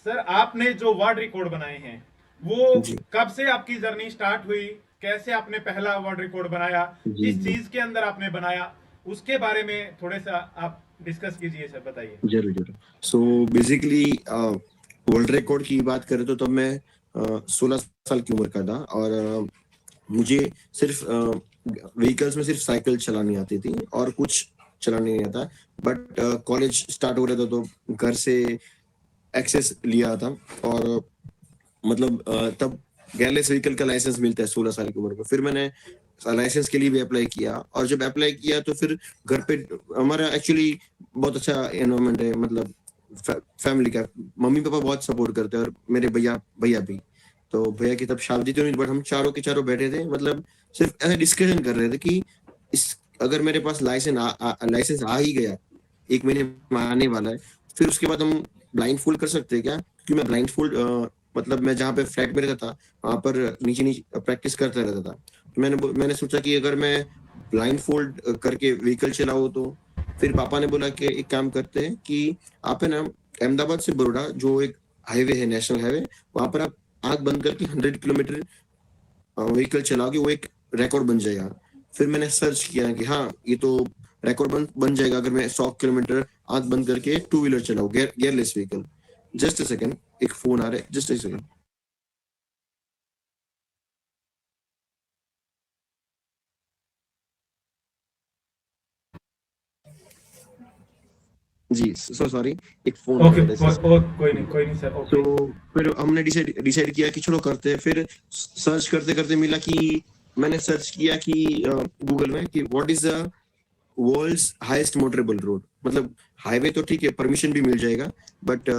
सर, आपने जो वर्ल्ड रिकॉर्ड बनाए हैं वो जी। कब से आपकी जर्नी स्टार्ट हुई, कैसे आपने पहला वर्ल्ड रिकॉर्ड बनाया, जी। किस जी। चीज के अंदर आपने बनाया, उसके बारे में थोड़े सा आप डिस्कस कीजिए सर, बताइए। जरूर जरूर। सो बेसिकली वर्ल्ड रिकॉर्ड की बात करें तो तब मैं 16 साल की उम्र का था, और मुझे सिर्फ व्हीकल्स में सिर्फ साइकिल चलानी आती थी और कुछ चलाने नहीं आता। बट कॉलेज स्टार्ट हो रहा था, तो घर से एक्सेस लिया था, और मतलब तब गेयरलेस व्हीकल का लाइसेंस मिलता है 16 साल की उम्र में। फिर मैंने लाइसेंस के लिए भी अप्लाई किया, और जब अप्लाई किया तो फिर घर पे, हमारा एक्चुअली बहुत अच्छा एनवायरनमेंट है, मतलब फैमिली का, मम्मी पापा बहुत सपोर्ट करते हैं, और मेरे भैया भैया भी। तो भैया की तब शादी तो नहीं, बट हम चारों के चारों बैठे थे, मतलब सिर्फ ऐसा डिस्कशन कर रहे थे कि इस अगर मेरे पास लाइसेंस आ ही गया, 1 महीने में आने वाला है, फिर उसके बाद हम ब्लाइंड फोल्ड कर सकते हैं क्या? क्योंकि मैं ब्लाइंड फोल्ड, मतलब मैं जहाँ पे फ्लैट में रहता था वहां पर नीचे नीचे प्रैक्टिस करता रहता था। तो मैंने सोचा कि अगर मैं ब्लाइंड फोल्ड करके व्हीकल चलाऊँ तो। फिर पापा ने बोला कि एक काम करते हैं कि आप है ना, अहमदाबाद से बड़ौदा जो एक हाईवे है, नेशनल हाईवे, वहां पर आप आंख बंद करके 100 किलोमीटर व्हीकल चलाओगे, वो एक रिकॉर्ड बन जाएगा। फिर मैंने सर्च किया कि हाँ, ये तो रिकॉर्ड बन जाएगा अगर मैं 100 किलोमीटर आंख बंद करके टू व्हीलर चलाऊं, gearless vehicle. Just a second, एक फोन आ रहा है, जस्ट अ सेकंड। जी सॉरी, एक फोन आ ओके, रहा था। कोई नहीं सर, ओके। तो फिर हमने डिसाइड किया कि चलो करते हैं। फिर सर्च करते करते मिला कि मैंने सर्च किया कि गूगल में कि what is the world's highest motorable road. मतलब हाईवे तो ठीक है, परमिशन भी मिल जाएगा, बट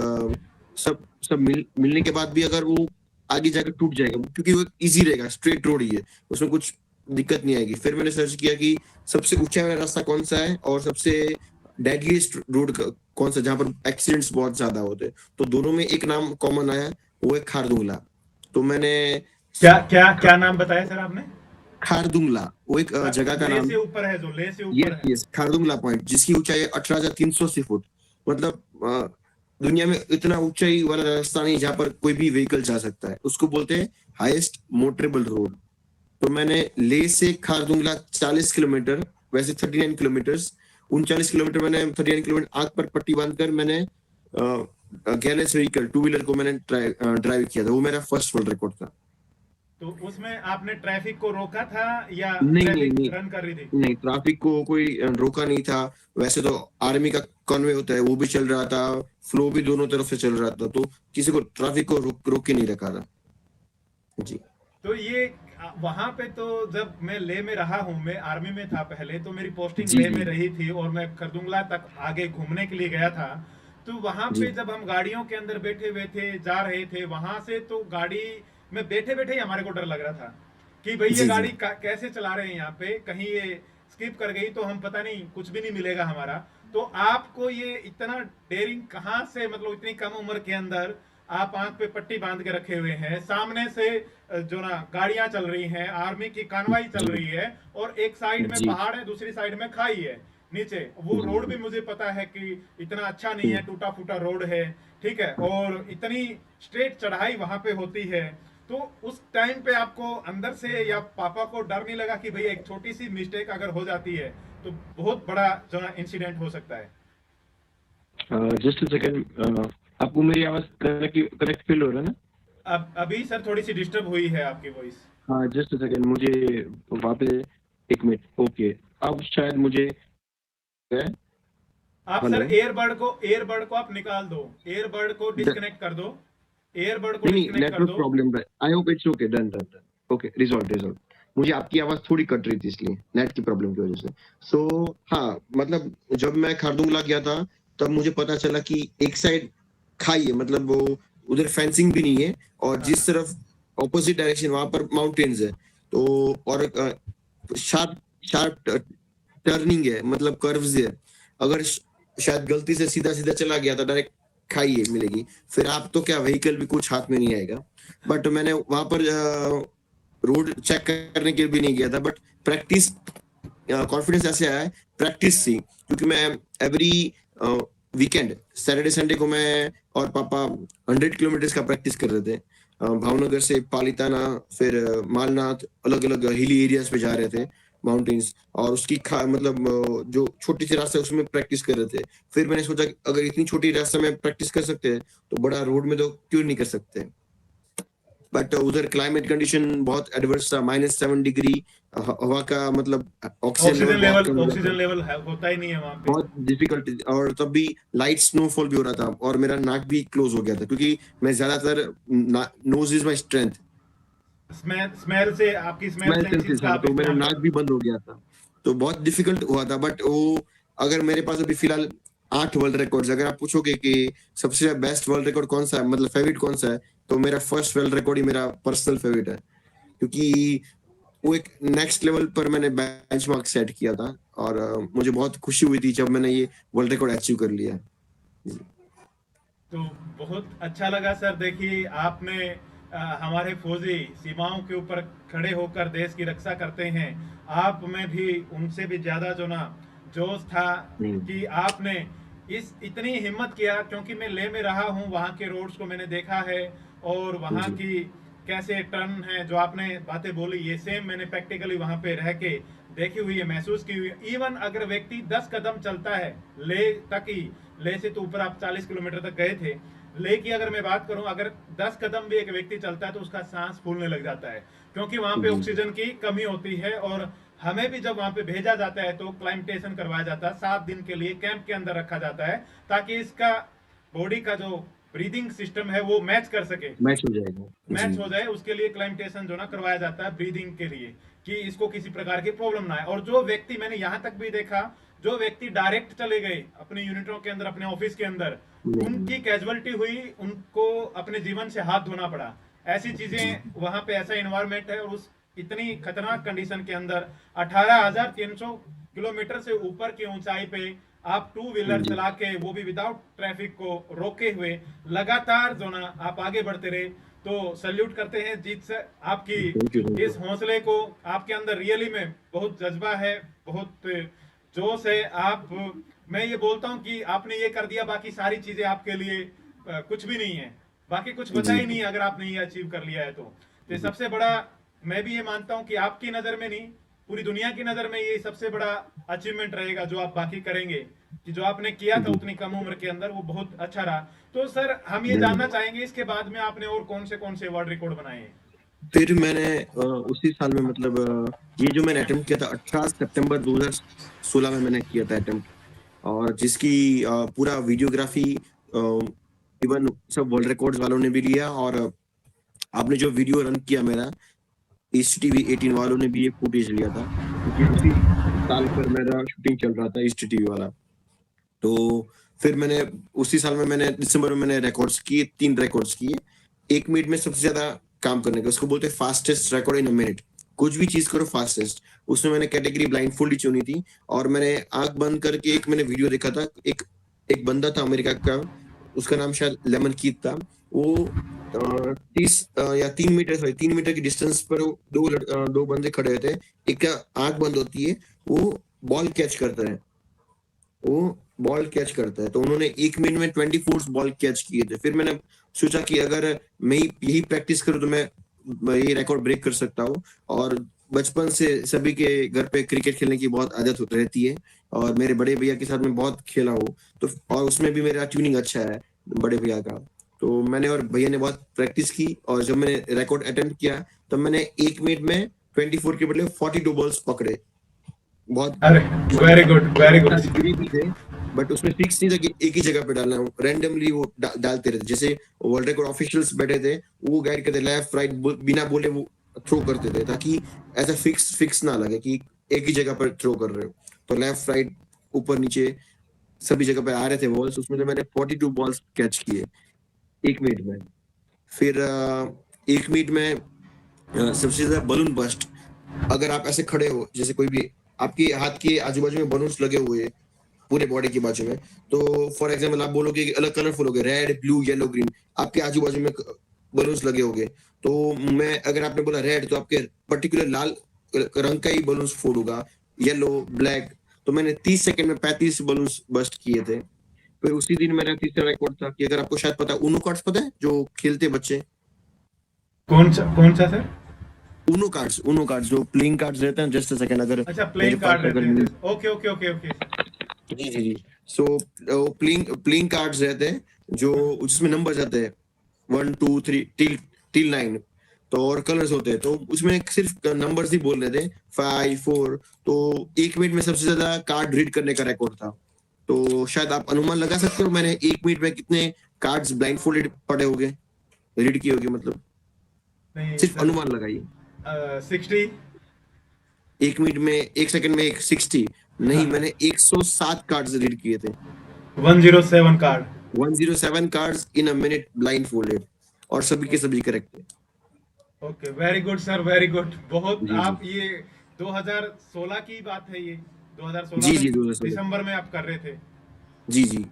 सब सब मिलने के बाद भी अगर वो आगे जाकर टूट जाएगा, क्योंकि वो इजी रहेगा, स्ट्रेट रोड ही है, उसमें कुछ दिक्कत नहीं आएगी। फिर मैंने सर्च किया कि सबसे ऊंचा वाला रास्ता कौन सा है और सबसे डेडलीस्ट रोड कौन सा, जहां पर एक्सीडेंट्स बहुत ज्यादा होते हैं। तो दोनों में एक नाम कॉमन आया, वो है खारदुंगला। तो मैंने क्या क्या क्या नाम बताया सर आपने? खारदुंगला, वो एक जगह का ले नाम से है। ऊपर है, जो ले से ऊपर यस है। यस, खारदुंगला पॉइंट, जिसकी ऊंचाई 18,380 फुट। मतलब दुनिया में इतना ऊंचाई वाला रास्ता नहीं जहां पर कोई भी व्हीकल जा सकता है, उसको बोलते हैं हाईएस्ट मोटरेबल रोड। तो मैंने ले से खारदुंगला 40 किलोमीटर, वैसे 39 किलोमीटर, 39 किलोमीटर, मैंने 39 किलोमीटर आंख पर पट्टी बांधकर मैंने गैलेस व्हीकल, टू व्हीलर को मैंने ड्राइव किया था। वो मेरा फर्स्ट वर्ल्ड रिकॉर्ड था। तो उसमें आपने ट्रैफिक को रोका था या नहीं नहीं ट्रैफिक नहीं, रन कर रही थी? नहीं ट्रैफिक को कोई रोका नहीं था। वैसे तो आर्मी का कॉन्वे होता है, वो भी चल रहा था, फ्लो भी दोनों तरफ से चल रहा था, तो किसी को ट्रैफिक को रोक के नहीं रखा था। जी तो ये वहां पे तो जब मैं ले में रहा हूँ, मैं आर्मी में था पहले, तो मेरी पोस्टिंग जी ले जी में रही थी और मैं खरदुंगला तक आगे घूमने के लिए गया था। तो वहां जी पे जब हम गाड़ियों के अंदर बैठे हुए थे, जा रहे थे वहां से, तो गाड़ी में बैठे बैठे ही हमारे को डर लग रहा था कि भाई ये जी जी गाड़ी कैसे चला रहे हैं यहाँ पे, कहीं ये स्किप कर गई तो हम पता नहीं कुछ भी नहीं मिलेगा हमारा। तो आपको ये इतना डेयरिंग कहाँ से, मतलब इतनी कम उम्र के अंदर आप आंख पे पट्टी बांध के रखे हुए हैं, सामने से जो ना गाड़ियां चल रही हैं, आर्मी की कानवाई चल जी रही है, और एक साइड में जी पहाड़ है, दूसरी साइड में खाई है नीचे। वो रोड भी जी मुझे पता है कि इतना अच्छा नहीं जी है, टूटा फूटा रोड है, ठीक है, और इतनी स्ट्रेट चढ़ाई वहां पे होती है। तो उस टाइम पे आपको अंदर से या पापा को डर नहीं लगा कि भाई एक छोटी सी मिस्टेक अगर हो जाती है तो बहुत बड़ा जो ना इंसिडेंट हो सकता है? जस्ट सेकंड, आपको मेरी आवाज करेक्ट फील हो रहा है ना? अब अभी सर थोड़ी सी डिस्टर्ब हुई है आपकी वॉइस। हाँ जस्ट सेकंड, मुझे वहाँ पे, एक मिनट, ओके, अब शायद मुझे, आप सर हेलो। एयरबड को आप निकाल दो, एयरबड को डिस्कनेक्ट कर दो, एयरबड को नहीं नहीं, डिस्कनेक्ट कर नेटवर्क दो। प्रॉब्लम है, I hope it's okay, done done done, okay, resolve resolve. मुझे आपकी आवाज थोड़ी कट रही थी, इसलिए नेट की प्रॉब्लम की वजह से। सो हाँ, मतलब जब मैं खारदुंगला गया था, तब मुझे पता चला कि एक साइड खाई है, मतलब वो उधर फेंसिंग भी नहीं है, और हाँ जिस तरफ ऑपोजिट डायरेक्शन, वहां पर माउंटेन्स है। तो और शार्प शार्प टर्निंग है, मतलब कर्व्स है। अगर शायद गलती से सीधा सीधा चला गया तो डायरेक्ट खाई है मिलेगी, फिर आप तो क्या, व्हीकल भी कुछ हाथ में नहीं आएगा। बट मैंने वहां पर रोड चेक करने के लिए भी नहीं गया था, बट प्रैक्टिस, कॉन्फिडेंस ऐसे आया है प्रैक्टिस से, क्योंकि मैं एवरी वीकेंड, सैटरडे संडे को मैं और पापा 100 किलोमीटर का प्रैक्टिस कर रहे थे। भावनगर से पालिताना, फिर मालनाथ, अलग अलग हिली एरियाज पे जा रहे थे, माउंटेन्स, और उसकी मतलब जो छोटी सी रास्ता है उसमें प्रैक्टिस कर रहे थे। फिर मैंने सोचा कि अगर इतनी छोटी रास्ता में प्रैक्टिस कर सकते हैं, तो बड़ा रोड में तो क्यों नहीं कर सकते। बट उधर क्लाइमेट कंडीशन बहुत एडवर्स था, -7 डिग्री, हवा का मतलब ऑक्सीजन लेवल बहुत कम हो ऑक्सीजन जाता, लेवल होता ही नहीं है वहां पे। बहुत डिफिकल्ट। और तब भी लाइट स्नोफॉल भी हो रहा था, और मेरा नाक भी क्लोज हो गया था, क्योंकि मैं ज्यादातर, nose is my strength, smell से, आपकी स्मेल स्मेल सेंसेस सेंसेस, का हाँ, आप तो मेरा इस्तेमाल नाक कर। भी बंद हो गया था। तो बहुत डिफिकल्ट हुआ था। बट वो, अगर मेरे पास अभी फिलहाल 8 वर्ल्ड रिकॉर्ड्स, अगर आप पूछोगे कि सबसे बेस्ट वर्ल्ड रिकॉर्ड कौन सा है, मतलब फेवरेट कौन सा है, तो मेरा फर्स्ट वर्ल्ड रिकॉर्ड ही मेरा पर्सनल फेवरेट है, क्योंकि वो एक नेक्स्ट लेवल पर मैंने बेंचमार्क सेट किया था, और मुझे बहुत खुशी हुई थी जब मैंने ये वर्ल्ड रिकॉर्ड अचीव कर लिया। तो बहुत अच्छा लगा सर। देखिए आपने हमारे फौजी सीमाओं के ऊपर खड़े होकर देश की रक्षा करते हैं, आप में भी उनसे भी ज्यादा जो ना जोश था नहीं कि आपने इस इतनी हिम्मत किया, क्योंकि मैं ले में रहा हूँ, वहाँ के रोड्स को मैंने देखा है, और वहाँ जी की कैसे टर्न है, जो आपने बातें बोली ये सेम मैंने प्रैक्टिकली वहाँ पे रह के देखी हुई है, महसूस की हुई है। इवन अगर व्यक्ति 10 कदम चलता है ले तक ही, ले से तो ऊपर आप 40 किलोमीटर तक गए थे, ले की अगर मैं बात करूं, अगर 10 कदम भी एक व्यक्ति चलता है तो उसका सांस फूलने लग जाता है, क्योंकि वहां पे जी ऑक्सीजन की कमी होती है, और हमें भी जब वहां पे भेजा जाता है तो क्लाइमेटेशन करवाया जाता है, 7 दिन के लिए कैंप के अंदर रखा जाता है ताकि इसका बॉडी का जो ब्रीदिंग सिस्टम है वो मैच कर सके, मैच हो जाएगा मैच जी। हो जाए, उसके लिए क्लाइमेटेशन जो ना करवाया जाता है ब्रीदिंग के लिए, कि इसको किसी प्रकार की प्रॉब्लम ना आए। और जो व्यक्ति, मैंने यहाँ तक भी देखा, जो व्यक्ति डायरेक्ट चले गए अपनी यूनिटों के अंदर, अपने ऑफिस के अंदर, उनकी कैजुअलिटी हुई, उनको अपने जीवन से हाथ धोना पड़ा। ऐसी चीजें वहां पे, ऐसा इन्वायरमेंट है, और उस इतनी खतरनाक कंडीशन के अंदर 18,300 किलोमीटर से ऊपर की ऊंचाई पे आप टू व्हीलर जी चला के, वो भी विदाउट ट्रैफिक को रोके हुए, लगातार जो ना आप आगे बढ़ते रहे। तो सल्यूट करते हैं जीत सर आपकी थैंक यू। इस हौसले को। आपके अंदर रियली में बहुत जज्बा है, बहुत जोश है। आप, मैं ये बोलता हूँ कि आपने ये कर दिया, बाकी सारी चीजें आपके लिए कुछ भी नहीं है, बाकी कुछ बचा जी ही नहीं अगर आपने ये अचीव कर लिया है तो। ये सबसे बड़ा, मैं भी ये मानता हूँ कि आपकी नजर में नहीं, पूरी दुनिया की नजर में ये सबसे बड़ा अचीवमेंट रहेगा जो आप बाकी करेंगे, कि जो आपने किया था जी उतनी कम उम्र के अंदर, वो बहुत अच्छा रहा। तो सर हम ये जानना धन्यवाद। चाहेंगे इसके बाद में आपने और कौन से वर्ल्ड रिकॉर्ड बनाए हैं? फिर मैंने उसी साल में मतलब ये जो मैंने अटेम्प्ट किया था 18 सितंबर 2016 में मैंने किया था अटेम्प्ट, और जिसकी पूरा वीडियोग्राफी इवन सब वर्ल्ड रिकॉर्ड्स वालों ने भी लिया, और आपने जो वीडियो रन किया मेरा, ईस्ट टीवी 18 वालों ने भी ये फुटेज लिया था, क्योंकि उसी साल पर मेरा शूटिंग चल रहा था ईस्ट टीवी वाला। तो फिर मैंने उसी साल में, मैंने दिसंबर में मैंने रिकॉर्ड्स किए, 3 रिकॉर्ड्स किए। 1 मिनट में सबसे ज्यादा काम करने का, उसको बोलते हैं fastest record in a minute. कुछ भी चीज करो फास्टेस्ट। उसमें मैंने कैटेगरी ब्लाइंड फुल ही चुनी थी, और मैंने आंख बंद करके एक मैंने वीडियो देखा था। एक बंदा था अमेरिका का, उसका नाम शायद लेमन कीथ था। वो 30 या 3 मीटर की डिस्टेंस पर दो बंदे खड़े होते हैं। एक का आंख बंद होती है, वो बॉल कैच करता है, वो बॉल कैच करता है। तो उन्होंने 1 मिनट में 24 बॉल कैच किए थे। फिर मैंने सोचा कि अगर मैं यही प्रैक्टिस करूं तो मैं ये रिकॉर्ड ब्रेक कर सकता हूँ। और बचपन से सभी के घर पे क्रिकेट खेलने की बहुत आदत होती रहती है, और मेरे बड़े भैया के साथ मैं बहुत खेला हूँ, तो और उसमें भी मेरा ट्यूनिंग अच्छा है बड़े भैया का। तो मैंने और भैया ने बहुत प्रैक्टिस की, और जब मैंने रिकॉर्ड अटेम्प्ट किया तो मैंने 1 मिनट में 24 के बदले 42 बॉल्स पकड़े। बहुत अरे वेरी गुड, वेरी गुड। गिरी भी थे, बट उसमें फिक्स नहीं था कि एक ही जगह पे डालना, रैंडमली वो डालते रहते। जैसे वर्ल्ड रिकॉर्ड ऑफिशियल्स बैठे थे, वो गाइड करते, लेफ्ट राइट बिना बोले वो थ्रो करते थे, ताकि ऐसा फिक्स ना लगे कि एक ही जगह पर थ्रो कर रहे हो। तो लेफ्ट राइट ऊपर नीचे सभी जगह पे आ रहे थे बॉल्स। उसमें से मैंने 42 बॉल्स कैच किए 1 मिनट में। फिर 1 मिनट में सबसे ज्यादा बलून बस्ट। अगर आप ऐसे खड़े हो, जैसे कोई भी आपके हाथ के आजू बाजू में बलून्स लगे हुए हैं पूरे बॉडी के बाजू में, तो फॉर एग्जाम्पल आप बोलोगे कि अलग कलरफुल हो गए, रेड ब्लू येलो ग्रीन, आपके आजू बाजू में बलून्स लगे होंगे। तो मैं, अगर आपने बोला रेड, तो आपके पर्टिकुलर लाल रंग का ही बलून्स फोड़ूंगा, येलो ब्लैक। तो मैंने 30 सेकंड में 35 बलून्स बस्ट किए थे। फिर उसी दिन मेरा तीसरा रिकॉर्ड था कि, अगर आपको शायद पता है, ऊनो कार्ड्स पता है जो खेलते बच्चे, कौन सा सर? ऊनो कार्ड्स जो प्लेइंग कार्ड्स रहते हैं। जस्ट अ सेकंड, अगर अच्छा, मेरे प्लेइंग पास कार्ड रहते अगर हैं। Okay okay okay okay. जी जी जी। सो प्लेइंग कार्ड्स रहते हैं जो, जिसमें नंबर आते हैं 1 2 3 टिल 9। तो और कलर्स होते हैं, तो उसमें सिर्फ नंबर्स ही बोल रहे थे 5 4। तो 1 मिनट में सबसे ज्यादा कार्ड रीड करने का रिकॉर्ड था। तो शायद आप अनुमान लगा सकते हो मैंने 1 मिनट में कितने कार्ड्स ब्लाइंड फोल्डेड पढ़े होंगे, रीड किए होंगे, मतलब नहीं सिर्फ सर, अनुमान लगाइए। 60। 1 मिनट में, 1 सेकंड में 60 नहीं, मैंने 107 कार्ड्स रीड किए थे। 107 card. 107 cards in a minute blind folded, और सभी के सभी करेक्ट थे। Okay, very good sir, very good. बहुत, जी जी आप ये 2016 की बात है, ये 2016 जी में जी 2016 दिसंबर में आप कर रहे थे। जी जी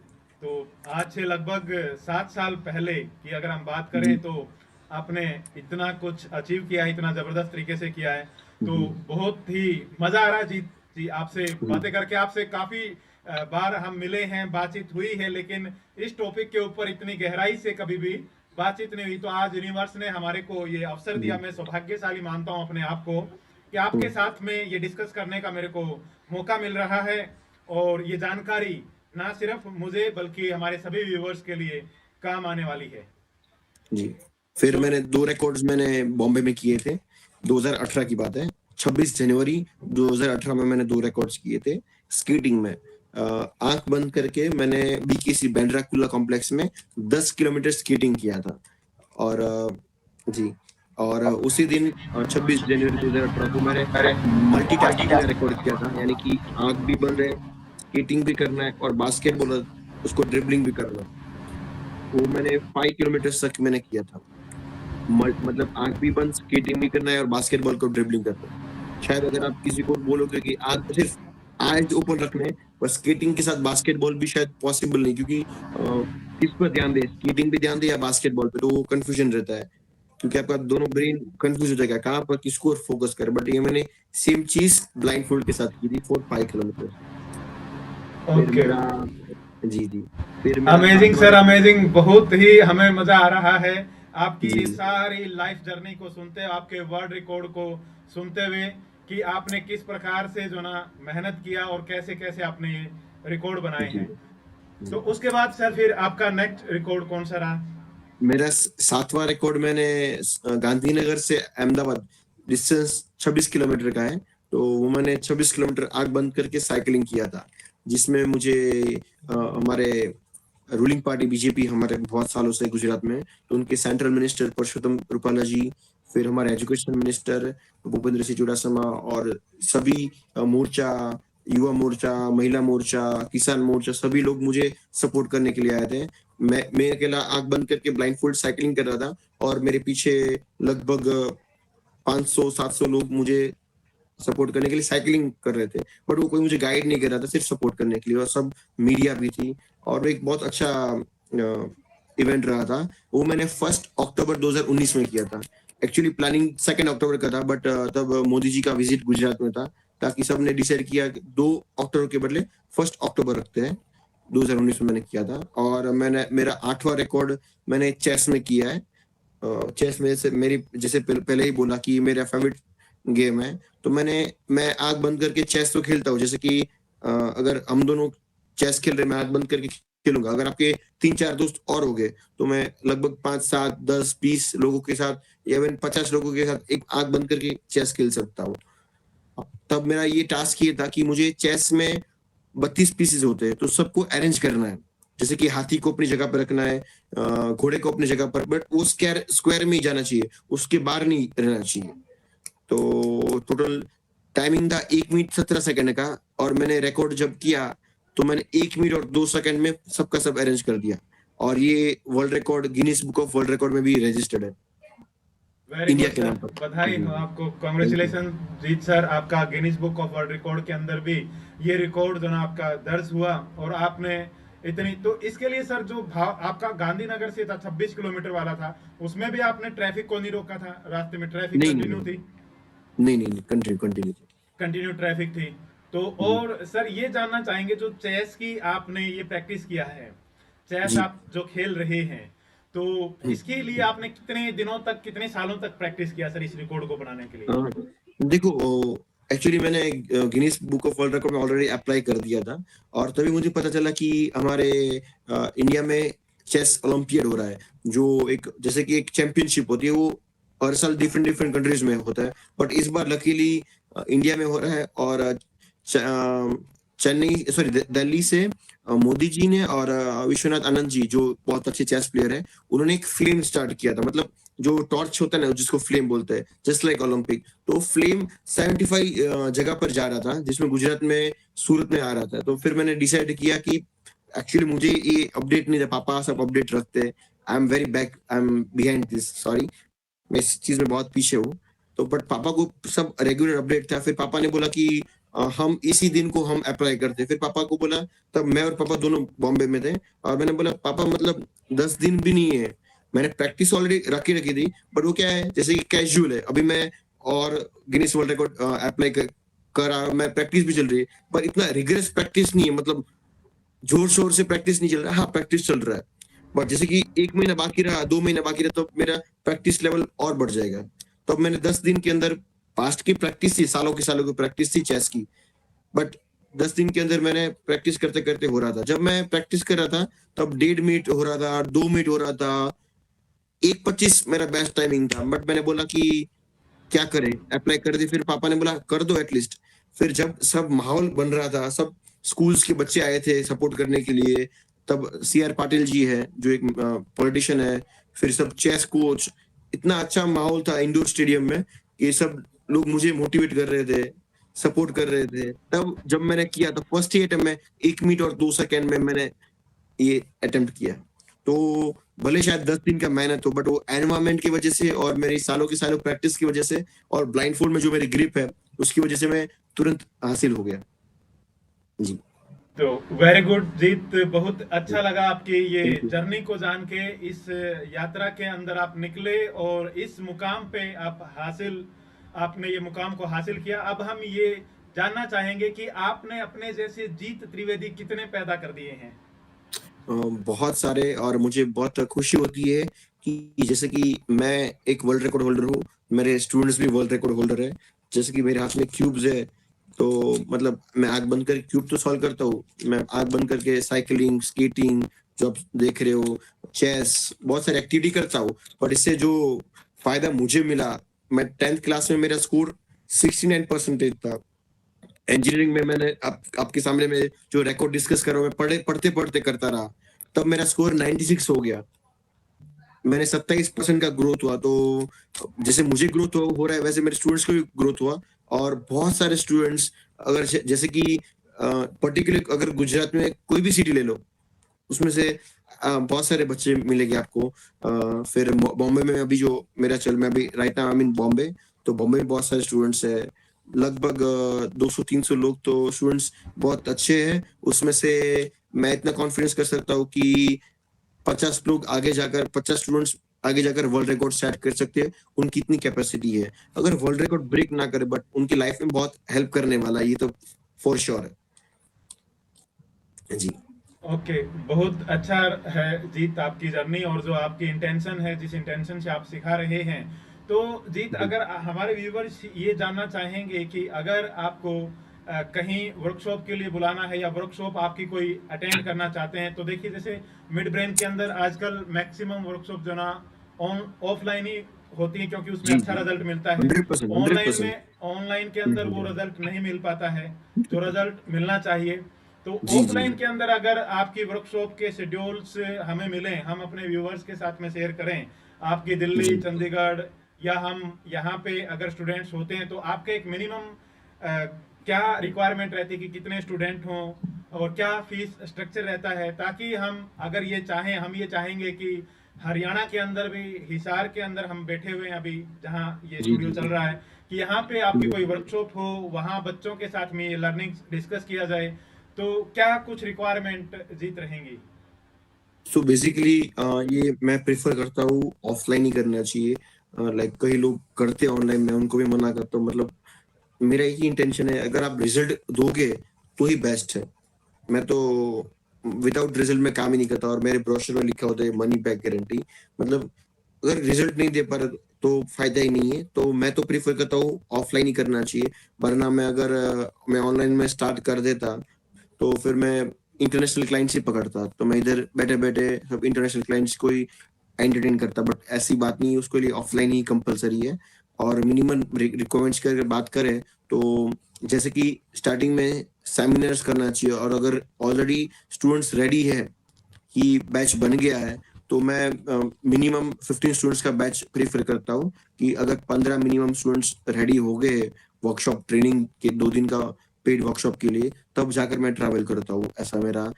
तो आज से लगभग 7 साल पहले की अगर हम बात करें, जी तो आपने इतना कुछ अचीव किया है, इतना जबरदस्त तरीके से किया है। तो जी बहुत ही मजा आ रहा है जीत जी आपसे जी बातें करके। आपसे काफी बार हम मिले हैं, बातचीत हुई है, लेकिन इस टॉपिक के ऊपर इतनी गहराई से कभी भी बातचीत नहीं हुई। तो आज यूनिवर्स ने हमारे को ये अवसर दिया। मैं सौभाग्यशाली मानता हूं अपने आप को कि आपके साथ में ये डिस्कस करने का मेरे को मौका मिल रहा है। और ये जानकारी ना सिर्फ मुझे बल्कि हमारे सभी व्यूवर्स के लिए काम आने वाली है। जी। फिर तो मैंने 2 रिकॉर्ड्स मैंने बॉम्बे में किए थे, 2018 की बात है। 26 जनवरी 2018 में मैंने 2 रिकॉर्ड्स किए थे स्केटिंग में। आंख बंद करके मैंने बीकेसी बैंड्रा कुल्ला कॉम्प्लेक्स में 10 किलोमीटर स्केटिंग किया था। और जी, और उसी दिन 26 जनवरी 2018 को मैंने मल्टीटास्किंग का रिकॉर्ड किया था, यानी कि आंख भी बंद है, स्केटिंग भी करना है और बास्केटबॉल उसको ड्रिबलिंग भी करना है। वो मैंने 5 किलोमीटर तक मैंने किया था। मतलब आंख भी बंद, स्केटिंग भी करना है और बास्केटबॉल को ड्रिबलिंग करना है। शायद अगर आप किसी को बोलोगे कि आंख सिर्फ आईज ओपन रखना है, पर स्केटिंग के साथ बास्केटबॉल भी शायद पॉसिबल नहीं, क्योंकि किस पर ध्यान दे, स्केटिंग पे ध्यान दे या बास्केटबॉल पे, तो वो कंफ्यूजन रहता है, क्योंकि आपका दोनों ब्रेन कंफ्यूज हो जाएगा कहाँ पर किसको फोकस करे। बट ये मैंने सेम चीज ब्लाइंड फोल्ड के साथ की थी 4-5 किलोमीटर। ओके, जी जी, फिर मेरा अमेजिंग सर, अमेजिंग, बहुत ही हमें मजा आ रहा है आपकी जी। सारी लाइफ जर्नी को सुनते हुए, आपके वर्ल्ड रिकॉर्ड को सुनते हुए कि आपने किस प्रकार से जो ना मेहनत किया और कैसे कैसे आपने रिकॉर्ड बनाए जी। हैं। तो उसके बाद सर फिर आपका नेक्स्ट रिकॉर्ड कौन सा रहा? मेरा 7वां रिकॉर्ड मैंने गांधीनगर से अहमदाबाद डिस्टेंस 26 किलोमीटर का है। तो वो मैंने 26 किलोमीटर आंख बंद करके साइकिलिंग किया था, जिसमें मुझे हमारे रूलिंग पार्टी बीजेपी हमारे बहुत सालों से गुजरात में, तो उनके सेंट्रल मिनिस्टर परषोत्तम रूपाला जी, फिर हमारे एजुकेशन मिनिस्टर भूपेंद्र सिंह चुड़ासमा और सभी मोर्चा, युवा मोर्चा, महिला मोर्चा, किसान मोर्चा, सभी लोग मुझे सपोर्ट करने के लिए आए थे। मैं अकेला आंख बंद करके ब्लाइंड फोल्ड साइकिलिंग कर रहा था और मेरे पीछे लगभग 500-700 लोग मुझे सपोर्ट करने के लिए साइकिलिंग कर रहे थे, बट वो कोई मुझे गाइड नहीं कर रहा था, सिर्फ सपोर्ट करने के लिए, और सब मीडिया भी थी। और एक बहुत अच्छा इवेंट रहा था। वो मैंने 1 अक्टूबर 2019 में किया था। एक्चुअली प्लानिंग 2 अक्टूबर का था, बट तब मोदी जी का विजिट गुजरात में था, ताकि सबने डिसाइड किया 2 अक्टूबर के बदले 1 अक्टूबर रखते हैं। 2019 में मैंने किया था। और मैंने मेरा 8वां रिकॉर्ड मैंने चेस में किया है। चेस में से मेरी, जैसे पहले ही बोला कि मेरा फेवरेट गेम है, तो मैं आंख बंद करके चेस तो खेलता हूँ। जैसे कि अगर हम दोनों चेस खेल रहे, मैं आंख बंद करके खेलूंगा। अगर आपके 3-4 दोस्त और हो गए, तो मैं लगभग 5-7-10-20 लोगों के साथ, या इवन 50 लोगों के साथ एक आंख बंद करके चेस खेल सकता हूँ। तब मेरा ये टास्क ये था कि मुझे चेस में 32 पीसेस होते हैं, तो सबको अरेंज करना है। जैसे कि हाथी को अपनी जगह पर रखना है, घोड़े को अपनी जगह पर, बट वो स्क्वायर में ही जाना चाहिए, उसके बाहर नहीं रहना चाहिए। तो टोटल टाइमिंग था 1 मिनट 17 सेकंड का, और मैंने रिकॉर्ड जब किया तो मैंने 1 मिनट और 2 सेकंड में सबका सब अरेंज कर दिया, और ये world record Guinness book of world record में भी रजिस्टर्ड है, वेरी इंडिया गुड के सर, नाम पर। बधाई हो आपको, कांग्रेचुलेशन जीत सर, आपका Guinness book of world record के अंदर भी ये रिकॉर्ड जो ना आपका दर्ज हुआ। और आपने इतनी, तो इसके लिए सर जो भाव आपका गांधीनगर से था 26 किलोमीटर वाला था, उसमें भी आपने ट्रैफिक को नहीं रोका था? रास्ते में ट्रैफिक नहीं कंटिन्यू थी? नहीं, कंटिन्यू कंटिन्यू ट्रैफिक थी। तो और सर ये जानना चाहेंगे, जो चेस की आपने ये प्रैक्टिस किया है, चेस जी। आप जो खेल रहे हैं, तो इसके लिए आपने कितने दिनों तक, कितने सालों तक प्रैक्टिस किया सर इस रिकॉर्ड को बनाने के लिए? देखो, एक्चुअली मैंने Guinness book of world record में ऑलरेडी अप्लाई कर दिया था, और तभी मुझे पता चला कि हमारे इंडिया में चेस ओलंपियड हो रहा है, जो एक, जैसे कि एक चैंपियनशिप होती है, वो हर साल डिफरेंट कंट्रीज में होता है, बट इस बार लकीली इंडिया में हो रहा है। और चेन्नई, सॉरी, दिल्ली से मोदी जी ने और विश्वनाथ आनंद जी, जो बहुत अच्छे चेस प्लेयर है, उन्होंने एक फ्लेम स्टार्ट किया था। मतलब जो टॉर्च होता है ना, जिसको फ्लेम बोलते हैं, जस्ट लाइक ओलंपिक, तो फ्लेम 75 जगह पर जा रहा था, जिसमें गुजरात में सूरत में आ रहा था। तो फिर मैंने डिसाइड किया कि एक्चुअली मुझे ये अपडेट नहीं था, पापा सब अपडेट रखते हैं, I am very back, I am behind this, sorry, मैं इस चीज में बहुत पीछे हूँ। तो बट पापा को सब रेगुलर अपडेट था। फिर पापा ने बोला कि हम इसी दिन को हम अप्लाई करते। फिर पापा को बोला, तब मैं और पापा दोनों बॉम्बे में थे, और मैंने बोला पापा मतलब 10 दिन भी नहीं है, मैंने प्रैक्टिस ऑलरेडी रखी थी, बट वो क्या है, जैसे कि कैजुअल है। अभी मैं और गिनीज वर्ल्ड रिकॉर्ड अप्लाई कर रहा, मैं प्रैक्टिस भी चल रही है, पर इतना रिगरस प्रैक्टिस नहीं है, मतलब जोर शोर से प्रैक्टिस नहीं चल रहा है। हाँ, प्रैक्टिस चल रहा है, बट जैसे कि 1 महीना बाकी रहा, 2 महीना बाकी रहा, तो मेरा प्रैक्टिस लेवल और बढ़ जाएगा। तो मैंने 10 दिन के अंदर, पास्ट की प्रैक्टिस थी, सालों की प्रैक्टिस थी चेस की, बट 10 दिन के अंदर मैंने प्रैक्टिस करते करते हो रहा था। जब मैं प्रैक्टिस कर रहा था, तब 1.5 मिनट हो रहा था, 2 मिनट हो रहा था, 1:25 मेरा बेस्ट टाइमिंग था। बट मैंने बोला कि क्या करें, अप्लाई कर दी। फिर पापा ने बोला कर दो एटलीस्ट। फिर जब सब माहौल बन रहा था, सब स्कूल्स के बच्चे आए थे सपोर्ट करने के लिए, तब CR पाटिल जी है जो एक पॉलिटिशियन है, फिर सब चेस कोच, इतना अच्छा माहौल था इंडोर स्टेडियम में कि सब लोग मुझे मोटिवेट कर रहे थे, सपोर्ट कर रहे थे। तब जब मैंने किया तो फर्स्ट ही अटेम्प्ट में 1 मिनट और 2 सेकंड में मैंने ये अटेम्प्ट किया। तो भले शायद 10 दिन का मेहनत हो, बट वो एनवायरमेंट की वजह से और मेरी सालों की सालों प्रैक्टिस की वजह से और ब्लाइंडफोल्ड में जो मेरी ग्रिप है उसकी वजह से मैं तुरंत हासिल हो गया। जी। तो वेरी गुड जीत, बहुत अच्छा लगा आपकी ये जर्नी को जान के। इस यात्रा के अंदर आप निकले और इस मुकाम पे आपने ये मुकाम को हासिल किया। अब हम ये जानना चाहेंगे कि आपने अपने जैसे जीत त्रिवेदी कितने पैदा कर दिए हैं? बहुत सारे, और मुझे बहुत खुशी होती है कि जैसे कि मैं एक वर्ल्ड रिकॉर्ड होल्डर हूँ, मेरे स्टूडेंट्स भी वर्ल्ड रिकॉर्ड होल्डर है। जैसे कि मेरे हाथ में क्यूब्स है, तो मतलब मैं आंख बंद कर क्यूब तो सॉल्व करता हूँ। मैं आंख बंद करके साइकिलिंग, स्केटिंग, जो आप देख रहे हो, चेस, बहुत सारी एक्टिविटी करता हूँ। पर इससे जो फायदा मुझे मिला, मैं 10th क्लास में मेरा स्कोर 69% था। इंजीनियरिंग में मैंने आपके सामने में जो रिकॉर्ड डिस्कस कर रहा हूँ, मैं पढ़ते पढ़ते करता रहा, तब मेरा स्कोर 96 हो गया। मैंने 27% का ग्रोथ हुआ। तो जैसे मुझे ग्रोथ हो रहा है, वैसे मेरे स्टूडेंट्स को भी ग्रोथ हुआ। और बहुत सारे स्टूडेंट्स, अगर जैसे कि पर्टिकुलर अगर गुजरात में कोई भी सिटी ले लो, उसमें से बहुत सारे बच्चे मिलेंगे आपको। फिर बॉम्बे में अभी जो मेरा मैं अभी right now I mean Bombay, तो बॉम्बे में बहुत सारे स्टूडेंट्स है, लगभग 200-300 लोग। तो स्टूडेंट्स बहुत अच्छे हैं। उसमें से मैं इतना कॉन्फिडेंस कर सकता हूँ कि 50 स्टूडेंट्स आगे जाकर वर्ल्ड रिकॉर्ड सेट कर सकते हैं। उनकी इतनी कैपेसिटी है। अगर वर्ल्ड रिकॉर्ड ब्रेक ना करे, बट उनकी लाइफ में बहुत हेल्प करने वाला है, ये तो फॉर श्योर है। जी। ओके, बहुत अच्छा है जीत आपकी जर्नी और जो आपकी इंटेंशन है, जिस इंटेंशन से आप सिखा रहे हैं। तो जीत, अगर हमारे व्यूवर्स ये जानना चाहेंगे कि अगर आपको कहीं वर्कशॉप के लिए बुलाना है या वर्कशॉप आपकी कोई अटेंड करना चाहते हैं, तो देखिए जैसे मिड ब्रेन के अंदर आजकल मैक्सिमम वर्कशॉप जो ना ऑफलाइन ही होती है, क्योंकि उसमें जी अच्छा जी, रिजल्ट मिलता है। 100%, ऑनलाइन 100%। में ऑनलाइन के अंदर वो रिजल्ट नहीं मिल पाता है जो रिजल्ट मिलना चाहिए। तो जी जी ऑफलाइन जी। के अंदर अगर आपकी वर्कशॉप के शेड्यूल्स हमें मिलें, हम अपने व्यूवर्स के साथ में शेयर करें, आपकी दिल्ली, जी चंडीगढ़ या हम यहाँ पे अगर स्टूडेंट्स होते हैं, तो आपका एक मिनिमम क्या रिक्वायरमेंट रहती है कि कितने स्टूडेंट हों और क्या फीस स्ट्रक्चर रहता है, ताकि हम अगर ये चाहें, हम ये चाहेंगे कि हरियाणा के अंदर भी, हिसार के अंदर हम बैठे हुए हैं अभी जहाँ ये जी स्टूडियो जी चल जी। रहा है, कि यहाँ पे आपकी कोई वर्कशॉप हो, वहाँ बच्चों के साथ में ये लर्निंग डिस्कस किया जाए, तो क्या कुछ रिक्वायरमेंट जीत रहेंगी? सो बेसिकली ये मैं प्रेफर करता हूँ ऑफलाइन ही करना चाहिए। लाइक कई लोग करते हैं ऑनलाइन, में उनको भी मना करता हूँ। मतलब मेरा एक ही इंटेंशन है, अगर आप रिजल्ट दोगे तो ही बेस्ट है। मैं तो विदाउट रिजल्ट में काम ही नहीं करता। और मेरे ब्रोशर में लिखा होता है मनी बैक गारंटी। मतलब अगर रिजल्ट नहीं दे पा रहे तो फायदा ही नहीं है। तो मैं तो प्रीफर करता हूँ ऑफलाइन ही करना चाहिए। वरना मैं अगर मैं ऑनलाइन में स्टार्ट कर देता, तो फिर मैं इंटरनेशनल क्लाइंट्स ही पकड़ता। तो मैं इधर बैठे बैठे सब इंटरनेशनल क्लाइंट्स को ही एंटरटेन करता। बट ऐसी बात नहीं है, उसके लिए ऑफलाइन ही कंपलसरी है। और मिनिमम रिक्वायरमेंट्स की अगर बात करें, तो जैसे कि स्टार्टिंग में सेमिनार्स करना चाहिए। और अगर ऑलरेडी स्टूडेंट्स रेडी है कि बैच बन गया है, तो मैं मिनिमम 15 स्टूडेंट्स का बैच प्रीफर करता हूँ। कि अगर 15 मिनिमम स्टूडेंट्स रेडी हो गए वर्कशॉप ट्रेनिंग के 2 दिन का पेड वर्कशॉप के लिए, तब जाकर मैं ट्रैवल करता हूँ। ऐसा मेरा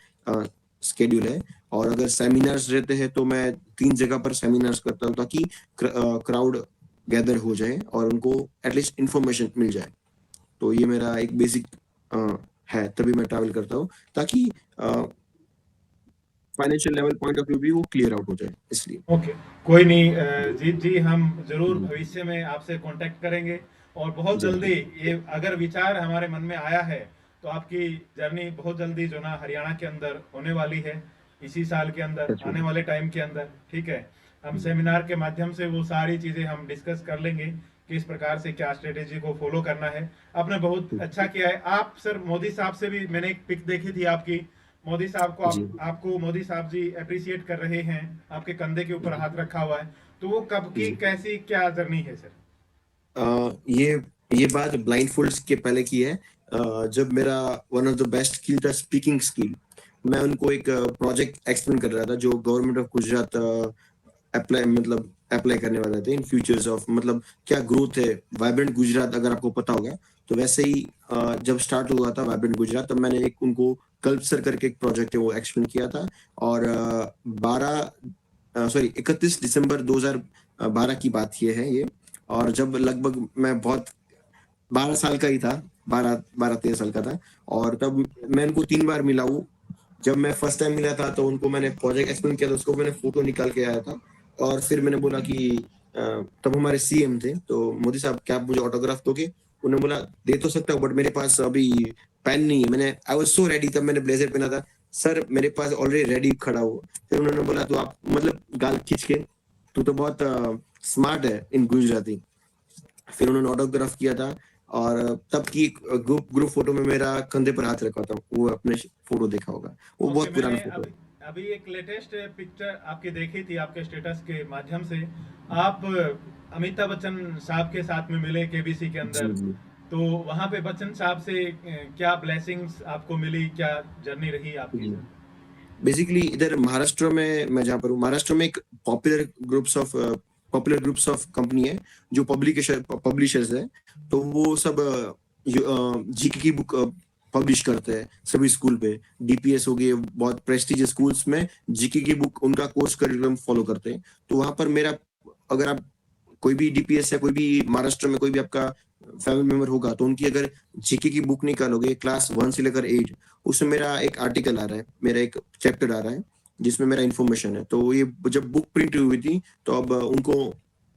स्केड्यूल है। और अगर सेमिनार्स रहते हैं, तो मैं 3 जगह पर सेमिनार्स करता हूँ, ताकि क्राउड गैदर हो जाए और उनको एटलीस्ट इंफॉर्मेशन मिल जाए। तो ये मेरा एक बेसिक है, तभी मैं ट्रैवल करता हूँ, ताकि financial level point of view भी वो क्लियर आउट हो जाए, इसलिए। ओके, कोई नहीं जीत जी, हम जरूर जी भविष्य में आपसे कांटेक्ट करेंगे और बहुत जी जल्दी ये अगर विचार हमारे मन में आया है, तो आपकी जर्नी बहुत जल्दी जो ना हरियाणा के अंदर होने वाली है, इसी साल के अंदर, सच में। आने वाले टाइम के अंदर। ठीक है, हम जी सेमिनार के माध्यम से वो सारी चीजें हम डिस्कस कर लेंगे, किस प्रकार से क्या स्ट्रेटेजी को फॉलो करना है। आपने बहुत अच्छा किया है। आप सर मोदी साहब से भी मैंने एक पिक देखी थी आपकी, मोदी साहब को जी। आपको मोदी साहब जी अप्रिशिएट कर रहे हैं, आपके कंधे के ऊपर हाथ रखा हुआ है, तो वो कब की जी। कैसी क्या जर्नी है सर? ये बात ब्लाइंड फोल्ड्स के पहले की है। जब मेरा one of the best skill था स्पीकिंग स्किल, मैं उनको एक प्रोजेक्ट एक्सप्लेन कर रहा था जो गवर्नमेंट ऑफ गुजरात अप्लाई करने वाले थे इन फ्यूचर्स ऑफ मतलब क्या ग्रोथ है वाइब्रेंट गुजरात, अगर आपको पता होगा। तो वैसे ही जब स्टार्ट हुआ था वाइब्रेंट गुजरात, तब मैंने एक उनको कल्पसर करके एक प्रोजेक्ट है वो एक्सप्लेन किया था। और 31 दिसंबर 2012 की बात ये है ये। और जब लगभग मैं बहुत 12 साल का ही था, 13 साल का था, और तब मैं उनको 3 बार मिला हूँ। जब मैं फर्स्ट टाइम मिला था तो उनको मैंने प्रोजेक्ट एक्सप्लेन किया था, उसको मैंने फोटो निकाल के आया था। और फिर मैंने बोला कि तब हमारे सीएम थे, तो मोदी साहब क्या आप मुझे ऑटोग्राफ दोगे? उन्होंने बोला दे तो सकता हूँ बट मेरे पास अभी पेन नहीं है। मैंने आई वाज सो रेडी, तब मैंने ब्लेजर पहना था, सर मेरे पास ऑलरेडी रेडी खड़ा हुआ। फिर उन्होंने बोला तो आप मतलब गाल खींच के, तू तो बहुत स्मार्ट है इन गुजराती। फिर उन्होंने ऑटोग्राफ किया था। और तब की ग्रुप फोटो में मेरा कंधे पर हाथ रखा था, वो अपने फोटो देखा होगा, वो ओके, बहुत पुराना मैंने फोटो अभी है। अभी एक लेटेस्ट पिक्चर आपकी देखी थी आपके स्टेटस के माध्यम से। आप अमिताभ बच्चन साहब के साथ में मिले केबीसी के जी अंदर। जी तो वहां पे बच्चन साहब से क्या ब्लेसिंग्स आपको मिली, क्या जर्नी रही आपकी जी। सर? बेसिकली इधर महाराष्ट्र में, मैं जहाँ पर हूँ महाराष्ट्र में, एक पॉपुलर ग्रुप्स ऑफ कंपनी है जो पब्लिशर्स है। तो वो सब जीके की बुक पब्लिश करते हैं सभी स्कूल पे। डीपीएस हो गए, बहुत प्रेस्टिजियस स्कूल्स में जीके की बुक उनका कोर्स करिकुलम फॉलो करते हैं। तो वहां पर मेरा, अगर आप कोई भी डीपीएस या कोई भी महाराष्ट्र में कोई भी आपका फैमिली मेंबर होगा तो उनकी अगर जीके की बुक निकालोगे क्लास 1 से लेकर 8, उसमें मेरा एक आर्टिकल आ रहा है, मेरा एक चैप्टर आ रहा है जिसमें मेरा इन्फॉर्मेशन है। तो ये जब बुक प्रिंट हुई थी तो अब उनको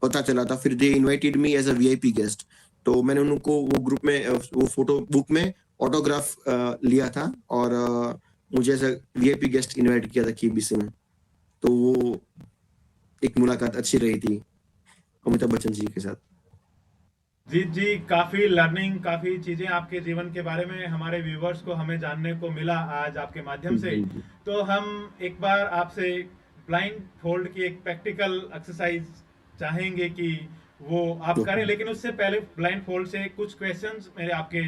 पता चला था, फिर they invited me as a VIP guest. तो मैंने उनको वो ग्रुप में वो फोटो बुक में ऑटोग्राफ लिया था, और मुझे as a VIP guest invite किया था केबीसी में। तो वो एक मुलाकात अच्छी रही थी अमिताभ बच्चन जी के साथ। जीत जी, काफी लर्निंग, काफी चीजें आपके जीवन के बारे में हमारे व्यूवर्स को हमें जानने को मिला आज आपके माध्यम से। जी जी। तो हम एक बार आपसे ब्लाइंड फोल्ड की एक प्रैक्टिकल एक्सरसाइज चाहेंगे कि वो आप करें, ओके। लेकिन उससे पहले ब्लाइंड फोल्ड से कुछ क्वेश्चंस मेरे आपके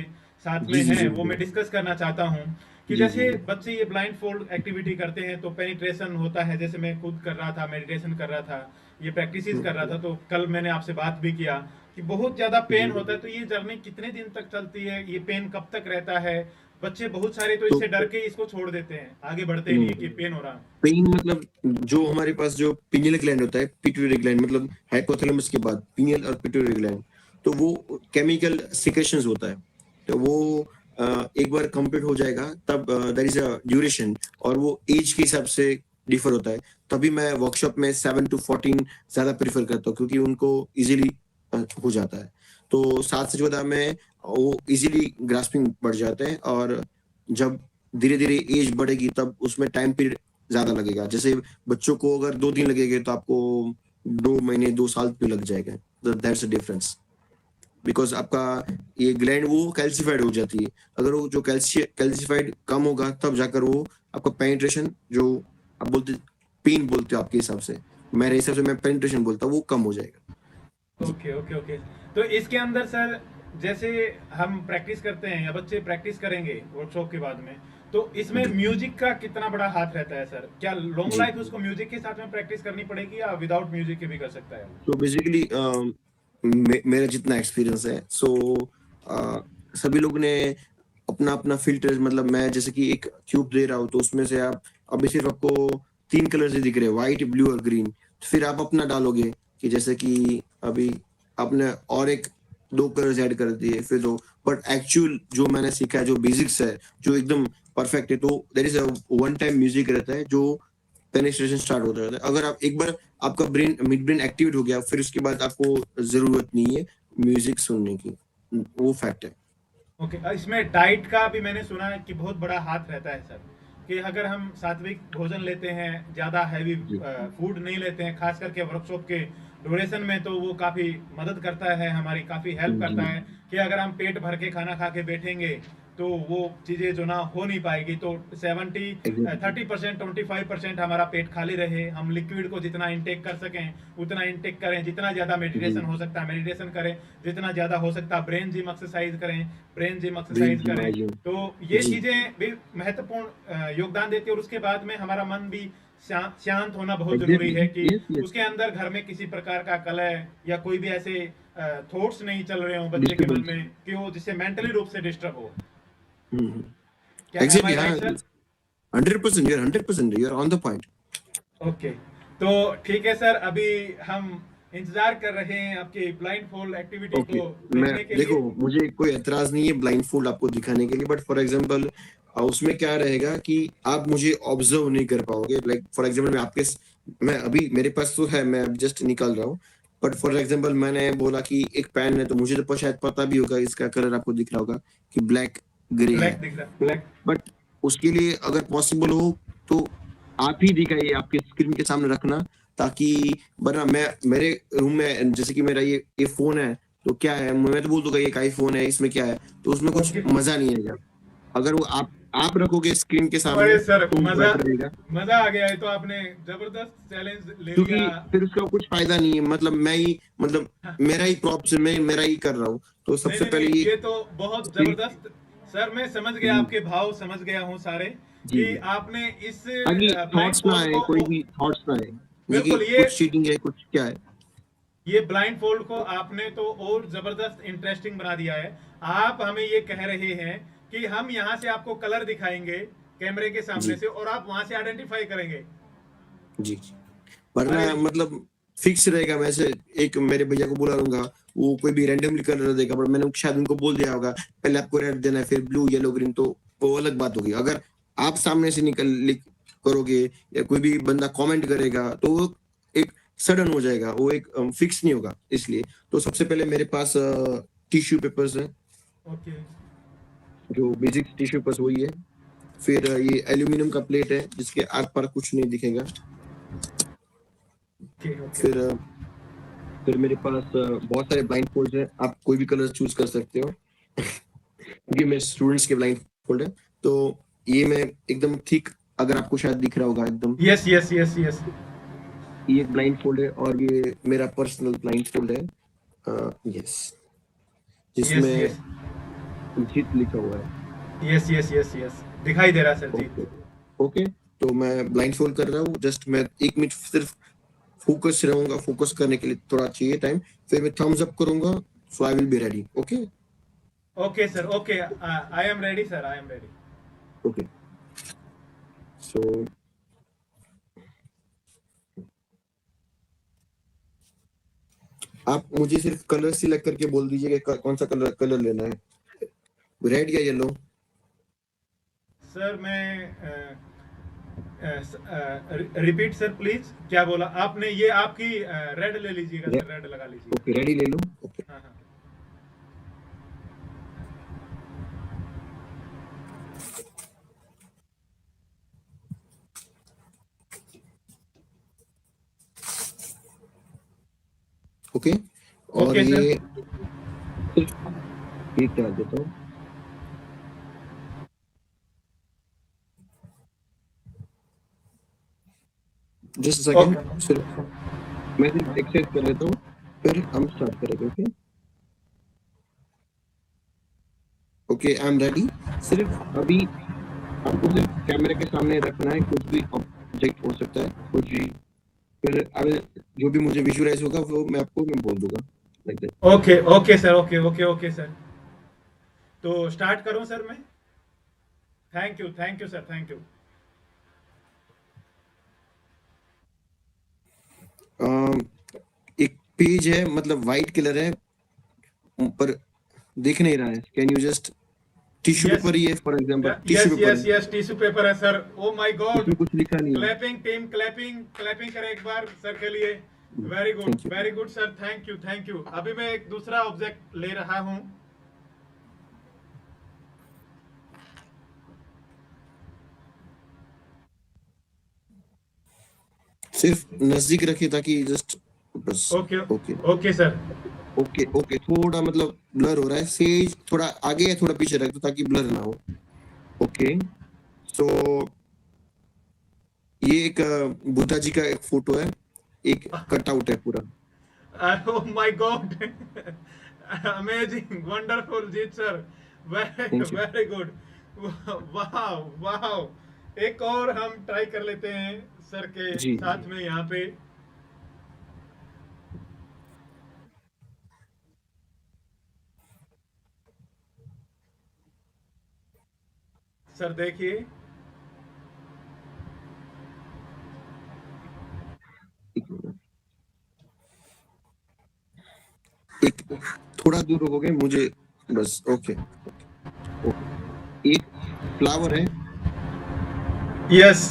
साथ में जी जी हैं, जी वो मैं डिस्कस करना चाहता हूं। कि जी जी जैसे बच्चे ये ब्लाइंड फोल्ड एक्टिविटी करते हैं तो पेनिट्रेशन होता है, जैसे मैं खुद कर रहा था, मेडिटेशन कर रहा था, ये प्रैक्टिस कर रहा था। तो कल मैंने आपसे बात भी किया कि बहुत ज्यादा पेन जी। होता है। तो ये जर्नी कितने दिन तक चलती है, ये पेन कब तक रहता है? बच्चे बहुत सारे तो तो इससे डर के इसको छोड़ देते हैं, आगे बढ़ते ही नहीं है कि पेन हो रहा है। पेन मतलब जो हमारे पास जो पिनियल ग्लैंड होता है, पिट्यूटरी ग्लैंड मतलब हाइपोथैलेमस के बाद पिनियल और पिट्यूटरी ग्लैंड, तो वो केमिकल सिक्रेशंस होता है। तो वो एक बार कंप्लीट हो जाएगा तब देयर इज अ ड्यूरेशन, और वो एज के हिसाब से डिफर होता है। तभी मैं वर्कशॉप में 7 to 14 ज्यादा प्रेफर करता हूँ, क्योंकि उनको इजीली हो जाता है। तो 7 से 14 में वो इजीली ग्रास्पिंग बढ़ जाते हैं, और जब धीरे धीरे एज बढ़ेगी तब उसमें टाइम पीरियड ज्यादा लगेगा। जैसे बच्चों को अगर 2 दिन लगेंगे तो आपको 2 महीने 2 साल भी लग जाएगा। दैट्स अ डिफरेंस, बिकॉज आपका ये ग्लैंड वो कैल्सिफाइड हो जाती है। अगर वो जो कैल्सिफाइड कम होगा तब जाकर वो आपका पेनिट्रेशन, जो आप बोलते पेन बोलते हो आपके हिसाब से, मेरे हिसाब से मैं पेनिट्रेशन बोलता हूँ, वो कम हो जाएगा। जी ओके ओके ओके। तो इसके अंदर सर, जैसे हम प्रैक्टिस करते हैं या बच्चे प्रैक्टिस करेंगे वर्कशॉप के बाद में, तो इसमें जी म्यूजिक का कितना बड़ा हाथ रहता है सर? क्या लॉन्ग जी। लाइफ उसको म्यूजिक के साथ में प्रैक्टिस करनी पड़ेगी या विदाउट म्यूजिक के भी कर सकता है? तो बेसिकली मेरा जितना एक्सपीरियंस है, सो सभी लोग ने अपना अपना फिल्टर, मतलब मैं जैसे कि एक ट्यूब दे रहा हूँ तो उसमें से आप अभी सिर्फ आपको 3 कलर ही दिख रहे हैं, व्हाइट ब्लू और ग्रीन। तो फिर आप अपना डालोगे कि जैसे कि अभी आपने और एक 2 कलर्स ऐड कर दिए फिर दो। बट एक्चुअल जो मैंने सीखा है, जो बेसिक्स है, जो एकदम परफेक्ट है, तो there is a one time music रहता है जो पेनिट्रेशन स्टार्ट होता रहता है। अगर आप एक बार आपका ब्रेन मिड ब्रेन एक्टिवेट हो गया, फिर उसके बाद आपको जरूरत नहीं है म्यूजिक सुनने की, वो फैक्ट है। ओके, इसमें डाइट का भी मैंने सुना है कि बहुत बड़ा हाथ रहता है सर। कि अगर हम सात्विक भोजन लेते हैं, ज़्यादा हैवी जी फूड नहीं लेते हैं, खास करके वर्कशॉप के ड्यूरेशन में, तो वो काफ़ी मदद करता है, हमारी काफ़ी हेल्प जी करता है। कि अगर हम पेट भर के खाना खा के बैठेंगे तो वो चीजें जो ना हो नहीं पाएगी। तो 30% 25% हमारा पेट खाली रहे, हम लिक्विड को जितना इंटेक कर सकें उतना इंटेक करें, जितना ज्यादा मेडिटेशन हो सकता है मेडिटेशन करें, जितना ज्यादा हो सकता है ब्रेन जिम एक्सरसाइज करें, ब्रेन जिम एक्सरसाइज करें। तो ये चीजें भी महत्वपूर्ण योगदान देती है। और उसके बाद में हमारा मन भी शांत होना बहुत जरूरी है कि उसके अंदर घर में किसी प्रकार का कलह या कोई भी ऐसे थॉट्स नहीं चल रहे हो बच्चे के मन में कि वो जिससे मेंटली रूप से डिस्टर्ब हो। Exactly, हाँ, 100%, you're 100%, you're on the point. Okay, तो ठीक है सर, अभी हम इंतजार कर रहे हैं आपकी ब्लाइंड फोल्ड एक्टिविटी को देखने के लिए। देखो, मुझे कोई एतराज नहीं है ब्लाइंड फोल्ड आपको दिखाने के लिए, बट फॉर एग्जांपल उसमें क्या रहेगा कि आप मुझे ऑब्जर्व नहीं कर पाओगे। लाइक फॉर एग्जांपल मैं अभी मेरे पास तो है, मैं जस्ट निकाल रहा हूँ, बट फॉर एग्जांपल मैंने बोला कि एक पेन है, तो मुझे तो शायद पता भी होगा इसका कलर आपको दिख रहा होगा कि ब्लैक ग्रे है, बट उसके लिए अगर पॉसिबल हो तो आप ही दिखाइए, आपके स्क्रीन के सामने रखना, ताकि वरना मेरे रूम में जैसे कि मेरा ये फोन है, तो क्या है, मैं तो बोल दूंगा ये आईफोन है, इसमें क्या है, तो उसमें कुछ मजा नहीं आएगा। अगर वो आप रखोगे स्क्रीन के सामने, अरे सर, तो मजा आ गया है, तो आपने जबरदस्त चैलेंज ले क्योंकि लिया। फिर उसका कुछ फायदा नहीं है, मतलब मेरा ही प्रॉप्स मैं मेरा ही कर रहा हूँ, तो सबसे पहले ये तो बहुत जबरदस्त सर, मैं समझ गया, आपके भाव समझ गया हूँ सारे कि आपने इस थॉट्स ना आए, कोई भी थॉट्स ना आए, बिल्कुल, ये कुछ चीटिंग है, कुछ क्या है, ये ब्लाइंड फोल्ड को आपने तो और जबरदस्त इंटरेस्टिंग बना दिया है। आप हमें ये कह रहे हैं कि हम यहाँ से आपको कलर दिखाएंगे कैमरे के सामने से, और आप वहां से आइडेंटिफाई करेंगे। जी, वरना मतलब फिक्स रहेगा। मैं से एक मेरे भैया को बुला लूंगा, वो कोई भी रैंडमली कलर देगा, बट मैंने शायद उनको बोल दिया होगा पहले आपको रेड देना है, फिर ब्लू, येलो, ग्रीन, तो वो अलग बात होगी। अगर आप सामने से करोगे या कोई भी बंदा कमेंट करेगा, तो वो एक सडन हो जाएगा, वो एक फिक्स नहीं होगा। इसलिए तो सबसे पहले मेरे पास टिश्यू पेपर्स है, जो बेसिक टिश्यू पेपर्स वही है। फिर ये एल्यूमिनियम का प्लेट है जिसके आर पार कुछ नहीं दिखेगा। फिर मेरे पास बहुत सारे ब्लाइंड फोल्ड है, आप कोई भी कलर चूज कर सकते हो क्योंकि मेरे स्टूडेंट्स के ब्लाइंड फोल्ड है। तो ये मैं एकदम ठीक, अगर आपको शायद दिख रहा होगा एकदम, यस, ये एक ब्लाइंड फोल्ड है, और ये मेरा पर्सनल ब्लाइंड फोल्ड है, यस, जिसमें जीत लिखा हुआ है। यस, दिखाई दे रहा है सर जी। ओके, तो मैं ब्लाइंड फोल्ड कर रहा हूँ, जस्ट मैं 1 मिनट सिर्फ फोकस रहूंगा, फोकस करने के लिए थोड़ा चाहिए टाइम, फिर मैं थम्स अप करूंगा, so I will be ready. Okay sir, okay, I am ready sir, I am ready. Okay, so आप मुझे सिर्फ कलर सिलेक्ट करके बोल दीजिएगा कौन सा कलर लेना है, रेड या येलो। सर मैं रिपीट सर प्लीज, क्या बोला आपने? ये आपकी रेड ले लीजिएगा सर, रेड लगा लीजिए। ओके, रेडी ले लो। ओके, हाँ। ओके, और ये क्या देता हूँ, जस्ट सेकंड, सिर्फ मैं सिर्फ एक्सरसाइज कर लेता हूँ, फिर हम स्टार्ट करेंगे। Okay, I am ready. सिर्फ अभी आपको सिर्फ कैमरे के सामने रखना है, कुछ भी ऑब्जेक्ट हो सकता है, कुछ भी, फिर अब जो भी मुझे विजुअलाइज होगा वो मैं बोल दूंगा, like that. Okay sir, okay sir, तो स्टार्ट करूं सर मैं? Thank you sir, thank you. एक पेज है, मतलब वाइट कलर है, पर दिख नहीं रहा है, can you just, tissue paper ही है for example, yes, tissue paper है सर। ओ माय गॉड, कुछ लिखा नहीं है। क्लैपिंग टीम, क्लैपिंग करें एक बार सर के लिए। Very good sir, thank you. अभी मैं एक दूसरा ऑब्जेक्ट ले रहा हूं। सिर्फ नजदीक रखिए ताकि जस्ट बस। ओके सर, ओके, थोड़ा मतलब ब्लर हो रहा है, सेज थोड़ा आगे या थोड़ा पीछे रख दो ताकि ब्लर ना हो। ओके, सो ये एक बुद्धा जी का एक फोटो है, एक कटआउट है पूरा। Oh my God! Amazing, wonderful, Jeet sir, very Thank you. very good, वाह वाह। एक और हम ट्राई कर लेते हैं सर के जी। साथ में यहाँ पे। सर देखिए, एक थोड़ा दूर रुकोगे मुझे बस। ओके, एक फ्लावर है, यस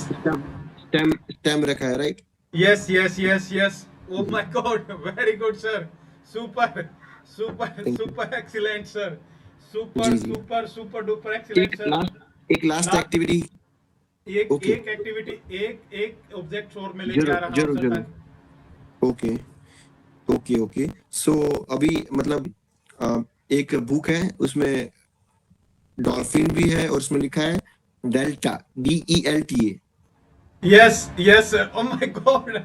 स्टेम स्टेम रखा है, right? Yes yes yes yes, oh my god, very good sir, super super Thank you. Super excellent sir, super जी, जी। Super super duper excellent sir. एक लास्ट ला- एक्टिविटी। एक Okay. एक activity, एक object और मैं लेके आ रहा हूँ जरूर सर, जरूर। ताकि- ओके ओके ओके, सो अभी मतलब एक बुक है, उसमें डॉल्फिन भी है और उसमें लिखा है delta, DELTA। Yes yes sir, oh my God.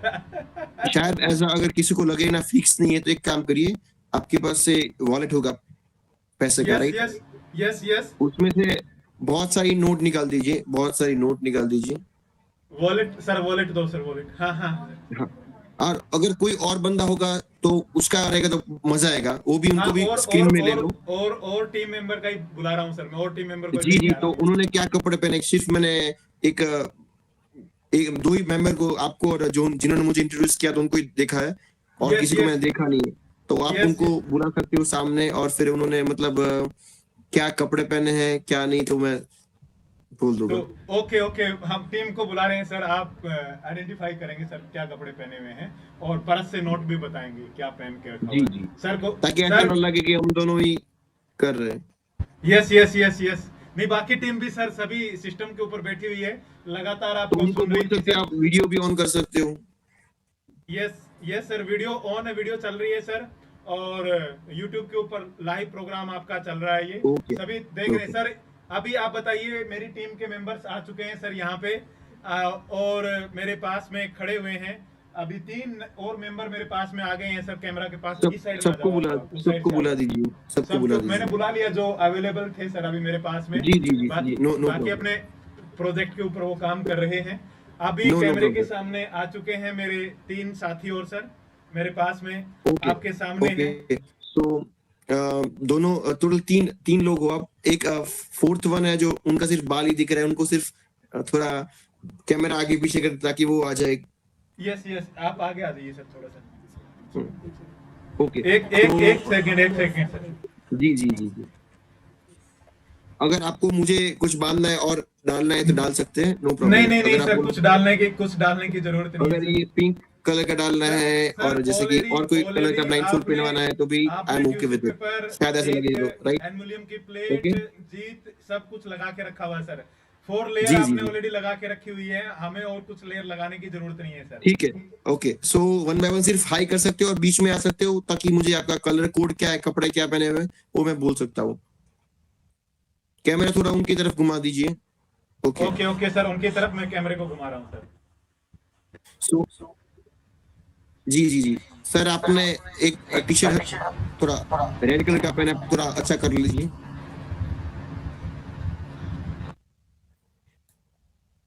शायद ऐसा अगर किसी को लगे ना फिक्स नहीं है तो एक काम करिए, आपके पास से वॉलेट होगा पैसे का, yes right? Yes yes yes, उसमें से बहुत सारी नोट निकाल दीजिए, बहुत सारी नोट निकाल दीजिए। वॉलेट सर, वॉलेट दो सर, वॉलेट, हाँ हाँ। हाँ, और अगर कोई और बंदा होगा तो उसका रहेगा तो मजा आएगा, वो भी हाँ, उनको भी और स्क्रीन में ले लो। और टीम मेंबर का ही बुला रहा हूँ सर, मैं और टीम मेंबर को जी लेके जी, आ रहा तो हूँ। उन्होंने क्या कपड़े पहने, सिर्फ मैंने एक एक दो ही मेंबर को, आपको और जो जिन्होंने मुझे इंट्रोड्यूस किया तो उनको ही देखा है, और Yes, किसी को yes. मैंने देखा नहीं है। तो आप Yes, उनको yes. बुला सकते हो सामने, और फिर उन्होंने मतलब क्या कपड़े पहने हैं क्या नहीं तो मैं बोल तो दूंगा। ओके ओके, हम टीम को बुला रहे हैं सर, आप आइडेंटिफाई करेंगे सर क्या कपड़े पहने हुए हैं, और परत से नोट भी बताएंगे क्या पहन के रखा जी हुआ जी, है सर को। ताकि ऐसा सर ना लगे कि हम दोनों ही कर रहे हैं। यस यस यस यस, नहीं बाकी टीम भी सर सभी सिस्टम के ऊपर बैठी हुई है, लगातार तो आपको उनको सुन रही बोल थी सकते हैं, सर। आप वीडियो भी ऑन कर सकते हो। Yes yes sir, video on है, वीडियो चल रही है सर, और यूट्यूब के ऊपर लाइव प्रोग्राम आपका चल रहा है, ये ओके सभी देख रहे हैं ओके, सर। अभी आप बताइए, मेरी टीम के मेंबर्स आ चुके हैं सर यहाँ पे, और मेरे पास में खड़े हुए हैं। अभी 3 और मेंबर मेरे पास में आ गए हैं सर, कैमरा के पास। इस साइड में आ सबको जाओ, बुला आप उस साइड सबको से आ बुला जाओ। दीजिए, सबको बुला सबको मैंने दीजिए। बुला लिया जो अवेलेबल थे सर अभी मेरे पास में। जी जी जी बाकी जी, नो नो बाकी प्रॉब्लम, अपने प्रोजेक्ट के ऊपर वो काम कर रहे हैं। अभी नो नो कैमरे के प्रॉब्लम। सामने आ चुके हैं मेरे 3 साथी और सर, मेरे पास में ओके आपके सामने हैं। ओके, सो दोनों टोटल तीन तीन लोग हो आप। एक फोर्थ वन है जो उनका सिर्फ बाल ही दिख रहा है, उनको सिर्फ थोड़ा कैमरा आगे पीछे कर ताकि वो आ जाए। यस यस, आप आगे आ जाइए सर थोड़ा सा। ओके, एक एक एक सेकंड सर। जी जी जी जी, अगर आपको मुझे कुछ बांधना है और डालना है तो डाल सकते हैं, नो प्रॉब्लम। नहीं नहीं नहीं अगर सर, आपको कुछ डालने की जरूरत नहीं है अगर सर। ये पिंक कलर का डालना है सर और जैसे कि और कोई कलर का ऑलरेडी ब्लाइंड पहनवाना है तो भी आई आपने एम okay tissue with it. Paper, शायद ऐसा लगे तो, एक राइट? एल्युमिनियम की प्लेट, ओके, जीत सब कुछ लगा के रखा हुआ है सर। 4 लेयर जी जी आपने जी, ऑलरेडी लगा के रखी हुई है, हमें और कुछ लेयर लगाने की जरूरत नहीं है सर। ठीक है। Okay, so one by one सिर्फ हाई कर सकते हो और बीच में आ सकते हो ताकि मुझे आपका कलर कोड क्या है, कपड़े क्या पहने हुए हैं, वो मैं बोल सकता हूँ। कैमरा थोड़ा उनकी तरफ घुमा दीजिए। ओके, ओके ओके सर, उनकी तरफ मैं कैमरे को घुमा रहा हूँ सर। सो जी जी जी, सर आपने एक टी शर्ट थोड़ा रेड कलर का पहना है, थोड़ा अच्छा कर लीजिए।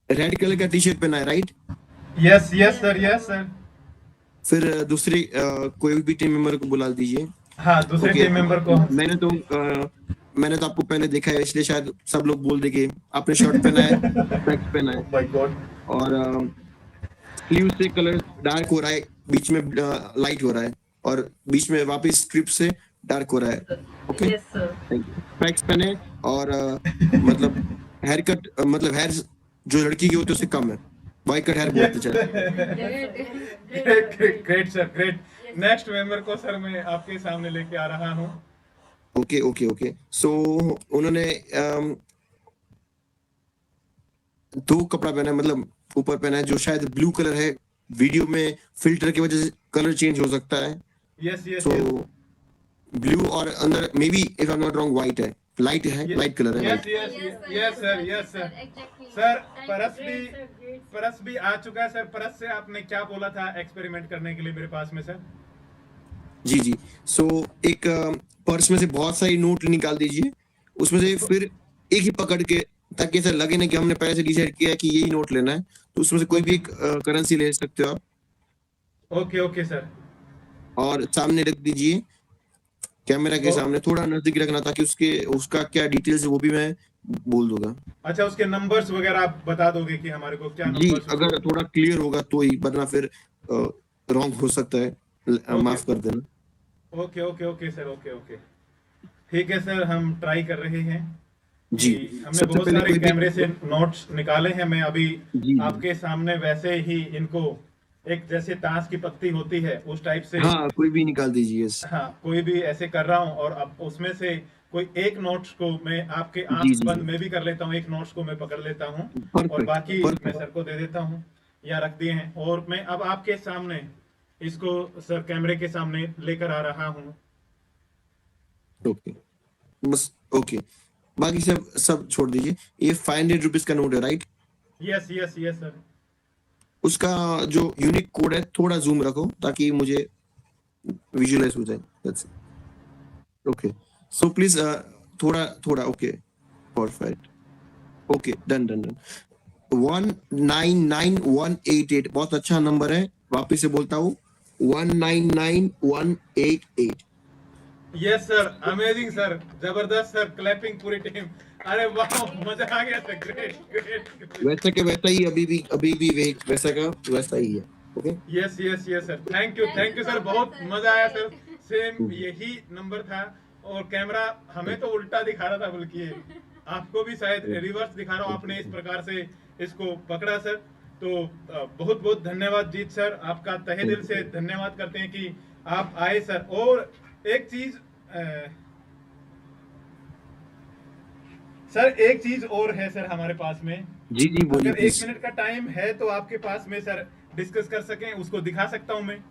रेड कलर का टी शर्ट पहना है, right? Yes yes sir, yes sir. फिर दूसरी कोई भी टीम मेंबर को बुला दीजिए। हाँ, दूसरे ओके, टीम मेंबर को। मैंने तो आपको पहले देखा है, इसलिए शायद सब लोग बोल देंगे आपने शर्ट पहना है, ट्रैक पहना है, माय गॉड। और स्लीव से कलर डार्क हो रहा है, बीच में लाइट हो रहा है, और बीच में वापस स्ट्रिप से डार्क हो रहा है। Okay, yes sir. Thank you. Tracks पहने, और मतलब हेयर कट, मतलब हेयर जो लड़की की होती है उससे कम है, वाई कट हेयर बोलते चाहे। Great sir, great. Next member को सर मैं आपके सामने लेके आ रहा हूँ। ओके ओके ओके, सो उन्होंने दो कपड़ा पहना है, मतलब ऊपर पहना है जो शायद ब्लू कलर है, वीडियो में फिल्टर की वजह से कलर चेंज हो सकता है। Yes yes so yes. Blue और अंदर may be if I am not wrong white है, लाइट है, लाइट कलर है। Yes sir, yes sir. Sir परस भी आ चुका है सर। परस से आपने क्या बोला था एक्सपेरिमेंट करने के लिए मेरे पास में सर? जी जी। सो एक पर्स में से बहुत सारी नोट निकाल दीजिए, उसमें से फिर एक ही पकड़ के, ताकि ऐसा लगे ना कि हमने पहले से डिसाइड किया है कि यही नोट लेना है, तो उसमें से कोई भी एक करेंसी ले सकते हो आप। Okay sir. और सामने रख दीजिए, कैमरा के सामने थोड़ा नजदीक रखना, ताकि उसका क्या डिटेल्स है वो भी मैं बोल दूंगा। अच्छा, उसके नंबर्स वगैरह आप बता दोगे कि हमारे को क्या जी, नंबर्स? अगर थोड़ा क्लियर होगा तो ही, वरना फिर रॉन्ग हो सकता है, माफ कर देना। Okay sir, okay. ठीक है सर, हम ट्राई कर रहे हैं जी। कि हमने बहुत सारे कैमरे से नोट्स निकाले हैं। मैं अभी जी आपके सामने वैसे ही इनको एक जैसे ताश की पत्ती होती है उस टाइप से, हाँ, कोई भी निकाल दीजिए। हाँ कोई भी ऐसे कर रहा हूँ। और अब उसमें से कोई एक नोट्स को मैं आपके जी, आंख जी, बंद जी। में भी कर लेता हूँ, एक नोट्स को मैं पकड़ लेता हूँ और परफेक्ट, बाकी परफेक्ट। मैं सर को दे देता हूँ। यहाँ रख दिए हैं और मैं अब आपके सामने इसको सर कैमरे के सामने लेकर आ रहा हूँ। ओके, बस ओके, बाकी सब छोड़ दीजिए। ये 500 रुपीज का नोट है, राइट? Yes sir. उसका जो यूनिक कोड है थोड़ा जूम रखो, ताकि मुझे विजुअलाइज हो जाए। That's it. Okay, so please थोड़ा ओके, परफेक्ट। ओके, डन 199188, बहुत अच्छा नंबर है। वापिस से बोलता हूँ, 199188। यस सर, अमेजिंग सर, जबरदस्त सर, क्लैपिंग पूरी टीम। अरे वाह, मजा आ गया सर, ग्रेट। वैसा के वैसा ही अभी भी वैसा का वैसा ही है। Okay. Yes sir, thank you sir, बहुत मजा आया सर। सेम यही नंबर था और कैमरा हमें तो उल्टा दिखा रहा था, बल्कि आपको भी शायद रिवर्स दिखा रहा हूँ। आपने इस प्रकार से इसको पकड़ा सर, तो बहुत बहुत धन्यवाद जीत सर, आपका तहे दिल से धन्यवाद करते हैं कि आप आए सर। और एक चीज सर, एक चीज और है सर हमारे पास में। जी बोलिए। अगर 1 मिनट का टाइम है तो आपके पास में सर डिस्कस कर सकें, उसको दिखा सकता हूं मैं।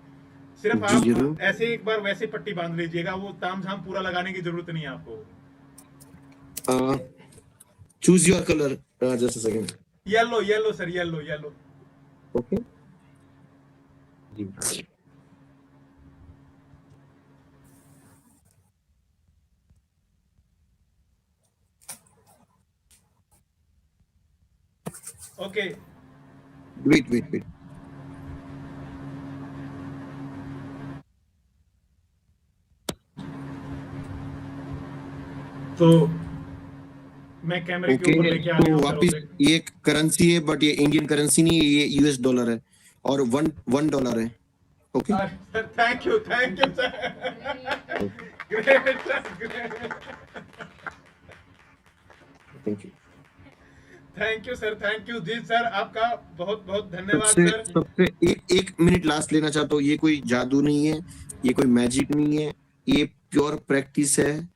सिर्फ जी, आप जरूर। ऐसे एक बार वैसे पट्टी बांध लीजिएगा, वो तामझाम पूरा लगाने की जरूरत नहीं है आपको। Choose your colour, just a second. Yellow sir, yellow. Okay जी। Okay, wait. तो मैं कैमरे के ऊपर लेके आ तो गया हूं वापिस, सर। ये करेंसी है, बट ये इंडियन करेंसी नहीं है, ये यूएस डॉलर है, और $1 है। Okay, sir thank you sir, great sir, great. Thank you. Thank you जी सर, आपका बहुत बहुत धन्यवाद सर। सबसे एक मिनट लास्ट लेना चाहता हूँ। ये कोई जादू नहीं है, ये कोई मैजिक नहीं है, ये प्योर प्रैक्टिस है।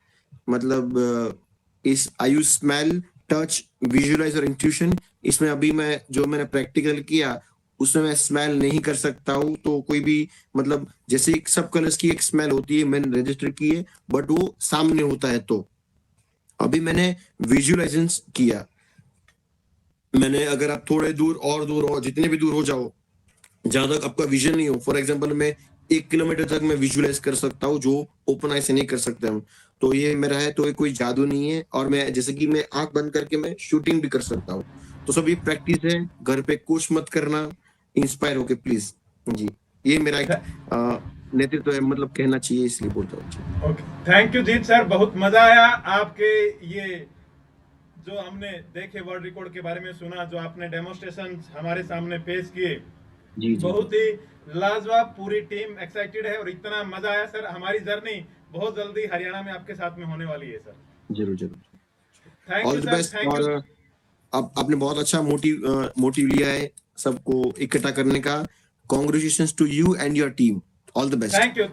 मतलब इस आयु स्मेल, टच, विजुअलाइज और इंट्यूशन, इसमें अभी मैंने प्रैक्टिकल किया, उसमें मैं स्मेल नहीं कर सकता हूँ। तो कोई भी, मतलब जैसे सब कलर्स की एक स्मेल होती है, मैंने रजिस्टर की है, बट वो सामने होता है। तो अभी मैंने विजुअलाइजेशन किया। मैंने, अगर आप थोड़े दूर और जितने भी दूर हो जाओ, जहां तक आपका विजन नहीं हो, फॉर एग्जांपल मैं 1 किलोमीटर तक मैं विजुअलाइज कर सकता हूँ, जो ओपन आई से नहीं कर सकते हम। तो ये मेरा है, तो ये कोई जादू नहीं है। और मैं, जैसे कि मैं आंख बंद करके मैं शूटिंग भी कर सकता हूँ। तो सब ये प्रैक्टिस है, घर पे कुछ मत करना, इंस्पायर होके प्लीज। जी, ये मेरा एक नेतृत्व है, मतलब कहना चाहिए, इसलिए बोलता हूँ। Okay, thank you Jeet sir, बहुत मजा आया आपके ये जो हमने देखे वर्ल्ड रिकॉर्ड के बारे में सुना, जो आपने डेमोन्स्ट्रेशन हमारे सामने पेश किए, जी बहुत ही लाजवाब। पूरी टीम एक्साइटेड है और इतना मजा आया सर। हमारी जर्नी बहुत जल्दी हरियाणा में आपके साथ में होने वाली है सर। जरूर। Thank all you the sir, best. Thank you. और आपने बहुत अच्छा मोटिव लिया है सबको इकट्ठा करने का। Congratulations to you and your team. All the best. Thank you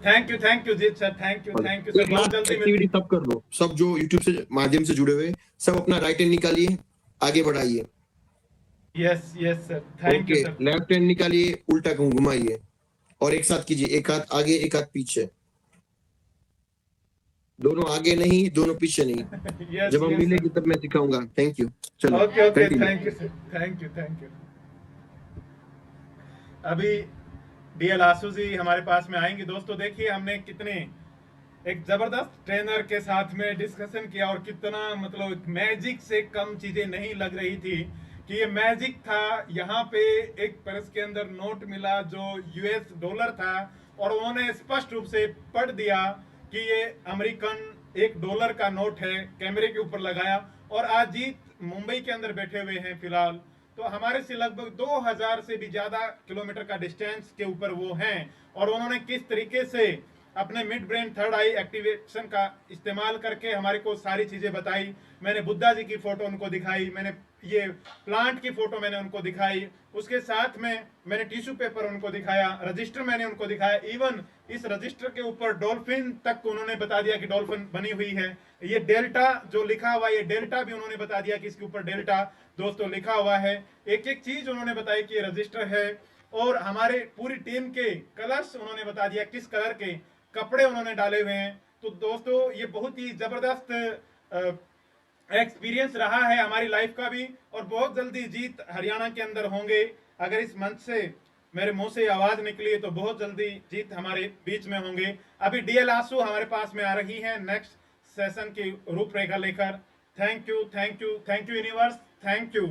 Jeet sir, thank you sir, बहुत जल्दी एक्टिविटी सब कर दो, सब जो यूट्यूब से माध्यम से जुड़े हुए, सब अपना राइट हैंड निकालिए, आगे बढ़ाइए। Yes sir, thank you sir. Left hand निकालिए, उल्टा घुमाइए, और एक साथ कीजिए, एक हाथ आगे एक हाथ पीछे। दोनों आगे नहीं, दोनों पीछे नहीं। Yes, जब हम yes, मिलेंगे तब मैं सिखाऊंगा। Thank you. चलो okay okay, continue। Thank you thank you thank you. अभी डीएल आसू जी हमारे पास में आएंगे। दोस्तों देखिए हमने कितने एक जबरदस्त ट्रेनर के साथ में डिस्कशन किया और कितना मतलब मैजिक से कम चीजें नहीं लग रही थी कि ये मैजिक था। यहाँ पे एक पर्स के अंदर नोट मिला जो यूएस डॉलर था और उन्होंने स्पष्ट रूप से पढ़ दिया कि ये अमेरिकन $1 का नोट है, कैमरे के ऊपर लगाया। और आज जीत मुंबई के अंदर बैठे हुए हैं फिलहाल, तो हमारे से लगभग 2000 से भी ज्यादा किलोमीटर का डिस्टेंस के ऊपर वो हैं। और उन्होंने किस तरीके से अपने मिड ब्रेन थर्ड आई एक्टिवेशन का इस्तेमाल करके हमारे को सारी चीजें बताई। मैंने बुद्धा जी की फोटो उनको दिखाई, मैंने ये प्लांट की फोटो मैंने उनको दिखाई, उसके साथ में मैंने टिश्यू पेपर उनको दिखाया, रजिस्टर मैंने उनको दिखाया। इवन इस रजिस्टर के ऊपर डॉल्फिन तक उन्होंने बता दिया कि डॉल्फिन बनी हुई है। ये डेल्टा जो लिखा हुआ, ये डेल्टा भी उन्होंने बता दिया कि इसके ऊपर डेल्टा दोस्तों लिखा हुआ है। एक एक चीज उन्होंने बताई कि ये रजिस्टर है। और हमारे पूरी टीम के कलर्स उन्होंने बता दिया, किस कलर के कपड़े उन्होंने डाले हुए हैं। तो दोस्तों ये बहुत ही जबरदस्त एक्सपीरियंस रहा है हमारी लाइफ का भी। और बहुत जल्दी जीत हरियाणा के अंदर होंगे। अगर इस मंच से मेरे मुंह से आवाज निकली तो बहुत जल्दी जीत हमारे बीच में होंगे। अभी डीएल आसू हमारे पास में आ रही है नेक्स्ट सेशन की रूपरेखा लेकर। Thank you thank you thank you universe, thank you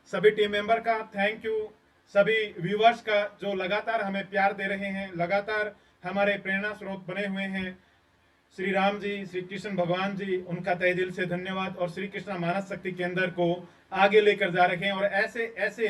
सभी टीम मेंबर का, थैंक यू सभी व्यूवर्स का जो लगातार हमें प्यार दे रहे हैं, लगातार हमारे प्रेरणा स्रोत बने हुए हैं। श्री राम जी, श्री कृष्ण भगवान जी, उनका तहे दिल से धन्यवाद। और श्री कृष्ण मानस शक्ति केंद्र को आगे लेकर जा रहे हैं और ऐसे ऐसे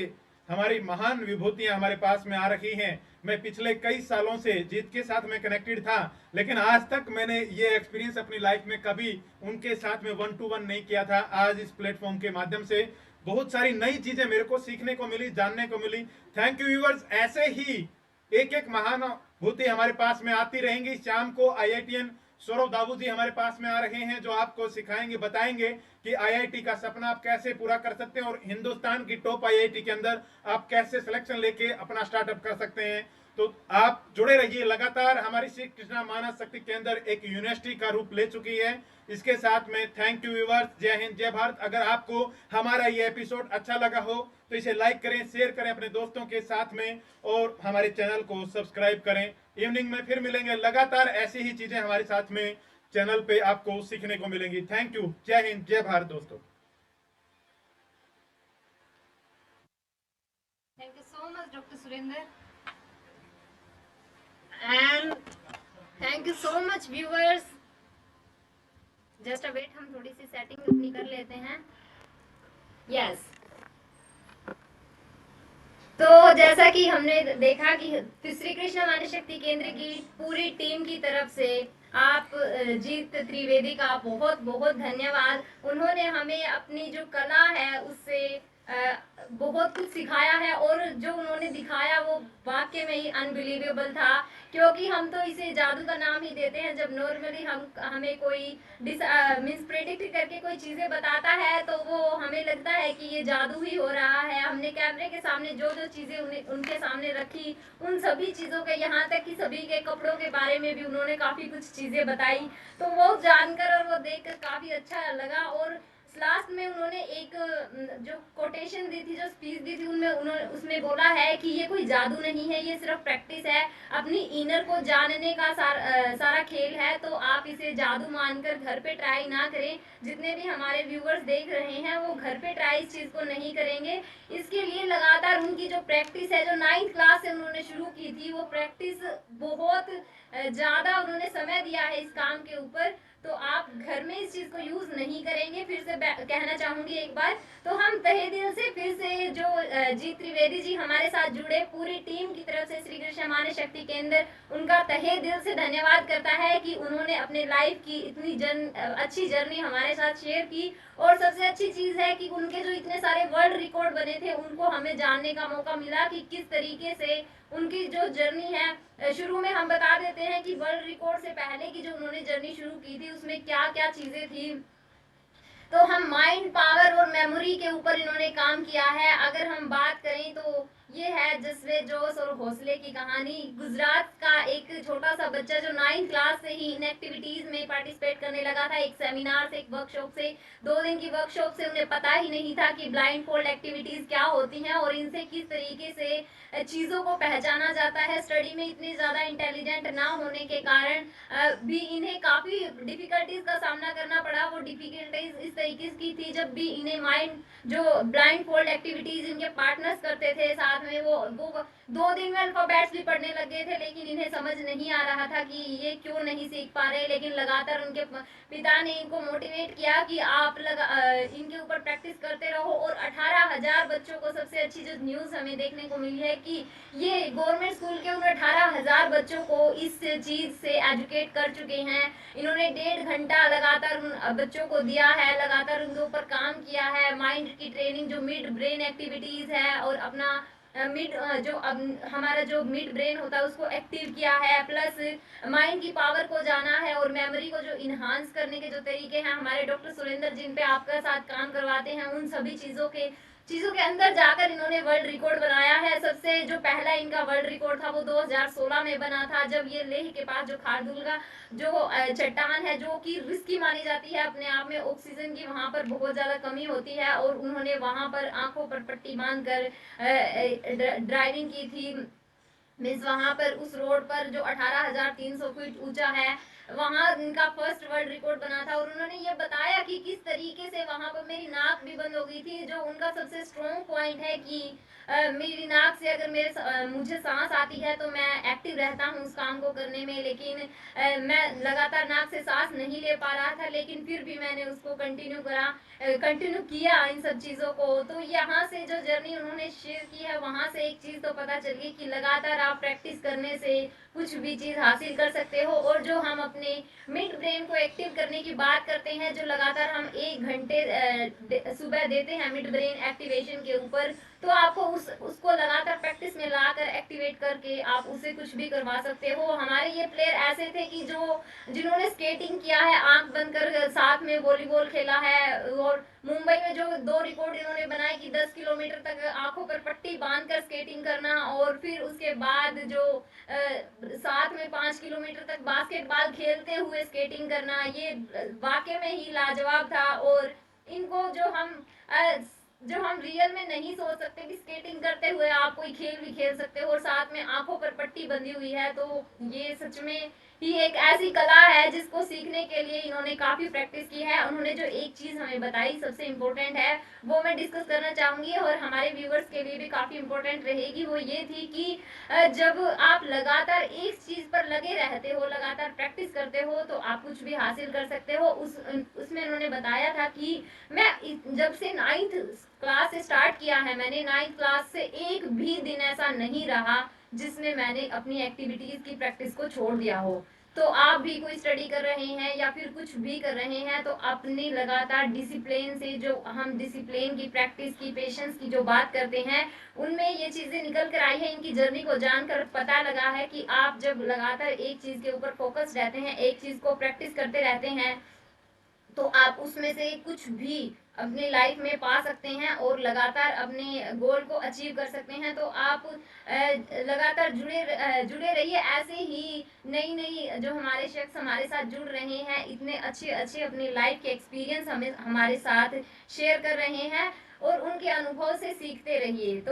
हमारी महान विभूतियां हमारे पास में आ रही हैं। मैं पिछले कई सालों से जीत के साथ में कनेक्टेड था, लेकिन आज तक मैंने ये एक्सपीरियंस अपनी लाइफ में कभी उनके साथ में 1-to-1 नहीं किया था। आज इस प्लेटफॉर्म के माध्यम से बहुत सारी नई चीजें मेरे को सीखने को मिली, जानने को मिली। Thank you viewers. ऐसे ही एक एक महानुभूति हमारे पास में आती रहेंगी। शाम को आईआईटीएन सौरभ दाबू जी हमारे पास में आ रहे हैं जो आपको सिखाएंगे, बताएंगे कि आईआईटी का सपना आप कैसे पूरा कर सकते हैं और हिंदुस्तान की टॉप आईआईटी के अंदर आप कैसे सिलेक्शन लेके अपना स्टार्टअप कर सकते हैं। तो आप जुड़े रहिए लगातार। हमारी श्री कृष्णा मानस शक्ति केंद्र एक यूनिवर्सिटी का रूप ले चुकी है। इसके साथ में थैंक यू व्यूअर्स, जय हिंद जय भारत। अगर आपको हमारा ये एपिसोड अच्छा लगा हो तो इसे लाइक करें, शेयर करें अपने दोस्तों के साथ में और हमारे चैनल को सब्सक्राइब करें। इवनिंग में फिर मिलेंगे, लगातार ऐसी ही चीजें हमारे साथ में चैनल पे आपको सीखने को मिलेंगी। थैंक यू, जय हिंद जय भारत दोस्तों। Thank you so much, Dr. Surinder. And Thank you so much, viewers. Just a wait, हम थोड़ी सी सेटिंग अपनी कर लेते हैं। Yes. तो जैसा कि हमने देखा कि श्री कृष्ण मानस शक्ति केंद्र की पूरी टीम की तरफ से आप जीत त्रिवेदी का बहुत बहुत धन्यवाद। उन्होंने हमें अपनी जो कला है उससे बहुत कुछ सिखाया है और जो उन्होंने दिखाया वो वाकई में ही अनबिलीवेबल था। क्योंकि हम तो इसे जादू का नाम ही देते हैं। जब नॉर्मली हमें कोई मीन्स प्रेडिक्ट करके कोई चीज़ें बताता है तो वो हमें लगता है कि ये जादू ही हो रहा है। हमने कैमरे के सामने जो जो चीज़ें उनके सामने रखी, उन सभी चीज़ों के, यहाँ तक कि सभी के कपड़ों के बारे में भी उन्होंने काफ़ी कुछ चीज़ें बताई। तो वो जानकर और वो देखकर काफ़ी अच्छा लगा। और लास्ट में उन्होंने एक जो कोटेशन दी थी, जो स्पीच दी थी, उन्होंने उसमें बोला है कि ये कोई जादू नहीं है, ये सिर्फ प्रैक्टिस है, अपनी इनर को जानने का सारा खेल है। तो आप इसे जादू मानकर घर पे ट्राई ना करें। जितने भी हमारे व्यूवर्स देख रहे हैं वो घर पे ट्राई इस चीज़ को नहीं करेंगे। इसके लिए लगातार उनकी जो प्रैक्टिस है, जो 9th क्लास से उन्होंने शुरू की थी, वो प्रैक्टिस बहुत ज़्यादा उन्होंने समय दिया है इस काम के ऊपर। तो आप घर में इस चीज़ को यूज़ नहीं करेंगे। फिर से कहना चाहूँगी एक बार, तो हम तहे दिल से फिर से जो जी त्रिवेदी जी हमारे साथ जुड़े, पूरी टीम की तरफ से श्री कृष्ण मानस शक्ति केंद्र उनका तहे दिल से धन्यवाद करता है कि उन्होंने अपने लाइफ की इतनी अच्छी जर्नी हमारे साथ शेयर की। और सबसे अच्छी चीज़ है कि उनके जो इतने सारे वर्ल्ड रिकॉर्ड बने थे उनको हमें जानने का मौका मिला कि किस तरीके से उनकी जो जर्नी है। शुरू में हम बता देते हैं कि वर्ल्ड रिकॉर्ड से पहले की जो उन्होंने जर्नी शुरू की थी उसमें क्या क्या चीज़ें थी। तो हम माइंड पावर और मेमोरी के ऊपर इन्होंने काम किया है। अगर हम बात करें तो ये है जज्बे, जोश और हौसले की कहानी। गुजरात का एक छोटा सा बच्चा जो 9th क्लास से ही इन एक्टिविटीज में पार्टिसिपेट करने लगा था, एक सेमिनार से, एक वर्कशॉप से, 2 दिन की वर्कशॉप से। उन्हें पता ही नहीं था कि ब्लाइंड फोल्ड एक्टिविटीज क्या होती हैं और इनसे किस तरीके से चीजों को पहचाना जाता है। स्टडी में इतने ज्यादा इंटेलिजेंट ना होने के कारण भी इन्हें काफी डिफिकल्टीज का सामना करना पड़ा। वो डिफिकल्टीज इस तरीके की थी, जब भी इन्हें माइंड जो ब्लाइंड फोल्ड एक्टिविटीज इनके पार्टनर्स करते थे साथ में, वो 2 दिन में अल्फाबेट्स भी पढ़ने लग गए थे, लेकिन इन्हें समझ नहीं आ रहा था कि ये क्यों नहीं सीख पा रहे। लेकिन लगातार उनके पिता ने इनको मोटिवेट किया कि आप इनके ऊपर प्रैक्टिस करते रहो। और 18,000 बच्चों को, सबसे अच्छी जो न्यूज हमें देखने को मिली है कि ये गवर्नमेंट स्कूल के उन 18,000 बच्चों को इस चीज से एजुकेट कर चुके हैं। इन्होंने 1.5 घंटा लगातार उन बच्चों को दिया है, लगातार उनके ऊपर काम किया है। माइंड की ट्रेनिंग, जो मिड ब्रेन एक्टिविटीज है, और अपना मिड जो हमारा जो मिड ब्रेन होता है उसको एक्टिव किया है, प्लस माइंड की पावर को जाना है और मेमोरी को जो इन्हांस करने के जो तरीके हैं हमारे डॉक्टर सुरेंद्र जिन पे आपके साथ काम करवाते हैं, उन सभी चीजों के अंदर जाकर इन्होंने वर्ल्ड रिकॉर्ड बनाया है। सबसे जो पहला इनका वर्ल्ड रिकॉर्ड था वो 2016 में बना था, जब ये लेह के पास जो खारदुल का जो चट्टान है, जो कि रिस्की मानी जाती है अपने आप में, ऑक्सीजन की वहां पर बहुत ज्यादा कमी होती है, और उन्होंने वहां पर आंखों पर पट्टी बांधकर ड्राइविंग की थी। मीन्स वहां पर उस रोड पर जो 18,300 फीट ऊंचा है, वहां इनका फर्स्ट वर्ल्ड रिकॉर्ड बना था। और उन्होंने ये बताया कि किस तरीके से वहां पर मेरी नाक भी बंद हो गई थी, जो उनका सबसे स्ट्रॉन्ग पॉइंट है कि मेरी नाक से अगर मुझे सांस आती है तो मैं एक्टिव रहता हूँ उस काम को करने में, लेकिन मैं लगातार नाक से सांस नहीं ले पा रहा था, लेकिन फिर भी मैंने उसको कंटिन्यू किया इन सब चीज़ों को। तो यहाँ से जो जर्नी उन्होंने शेयर की है, वहाँ से एक चीज़ तो पता चल गई कि लगातार आप प्रैक्टिस करने से कुछ भी चीज़ हासिल कर सकते हो। और जो हम अपने मिड ब्रेन को एक्टिव करने की बात करते हैं, जो लगातार हम 1 घंटे सुबह देते हैं मिड ब्रेन एक्टिवेशन के ऊपर, तो आपको उसको लगातार प्रैक्टिस में लाकर एक्टिवेट करके आप उसे कुछ भी करवा सकते हो। हमारे ये प्लेयर ऐसे थे कि जिन्होंने स्केटिंग किया है, आंख बंद कर साथ में वॉलीबॉल खेला है, और मुंबई में जो 2 रिकॉर्ड इन्होंने बनाए कि 10 किलोमीटर तक आंखों पर पट्टी बांधकर स्केटिंग करना, और फिर उसके बाद जो साथ में 5 किलोमीटर तक बास्केटबॉल खेलते हुए स्केटिंग करना, ये वाकई में ही लाजवाब था। और इनको जो हम रियल में नहीं सोच सकते कि स्केटिंग करते हुए आप कोई खेल भी खेल सकते हो और साथ में आंखों पर पट्टी बंधी हुई है, तो ये सच में ही एक ऐसी कला है जिसको सीखने के लिए इन्होंने काफी प्रैक्टिस की है। उन्होंने जो एक चीज हमें बताई सबसे इम्पोर्टेंट है, वो मैं डिस्कस करना चाहूंगी और हमारे व्यूवर्स के लिए भी काफी इम्पोर्टेंट रहेगी। वो ये थी कि जब आप लगातार एक चीज पर लगे रहते हो, लगातार प्रैक्टिस करते हो, तो आप कुछ भी हासिल कर सकते हो। उसमें उन्होंने बताया था कि मैं जब से 9th क्लास से स्टार्ट किया है, मैंने 9th क्लास से एक भी दिन ऐसा नहीं रहा जिसमें मैंने अपनी एक्टिविटीज की प्रैक्टिस को छोड़ दिया हो। तो आप भी कोई स्टडी कर रहे हैं या फिर कुछ भी कर रहे हैं, तो अपने लगातार डिसिप्लिन से, जो हम डिसिप्लिन की, प्रैक्टिस की, पेशेंस की जो बात करते हैं, उनमें ये चीजें निकल कर आई है। इनकी जर्नी को जानकर पता लगा है कि आप जब लगातार एक चीज के ऊपर फोकस रहते हैं, एक चीज को प्रैक्टिस करते रहते हैं, तो आप उसमें से कुछ भी अपने लाइफ में पा सकते हैं और लगातार अपने गोल को अचीव कर सकते हैं। तो आप लगातार जुड़े रहिए। ऐसे ही नई नई जो हमारे शख्स हमारे साथ जुड़ रहे हैं, इतने अच्छे अच्छे अपनी लाइफ के एक्सपीरियंस हमारे साथ शेयर कर रहे हैं, और उनके अनुभव से सीखते रहिए। तो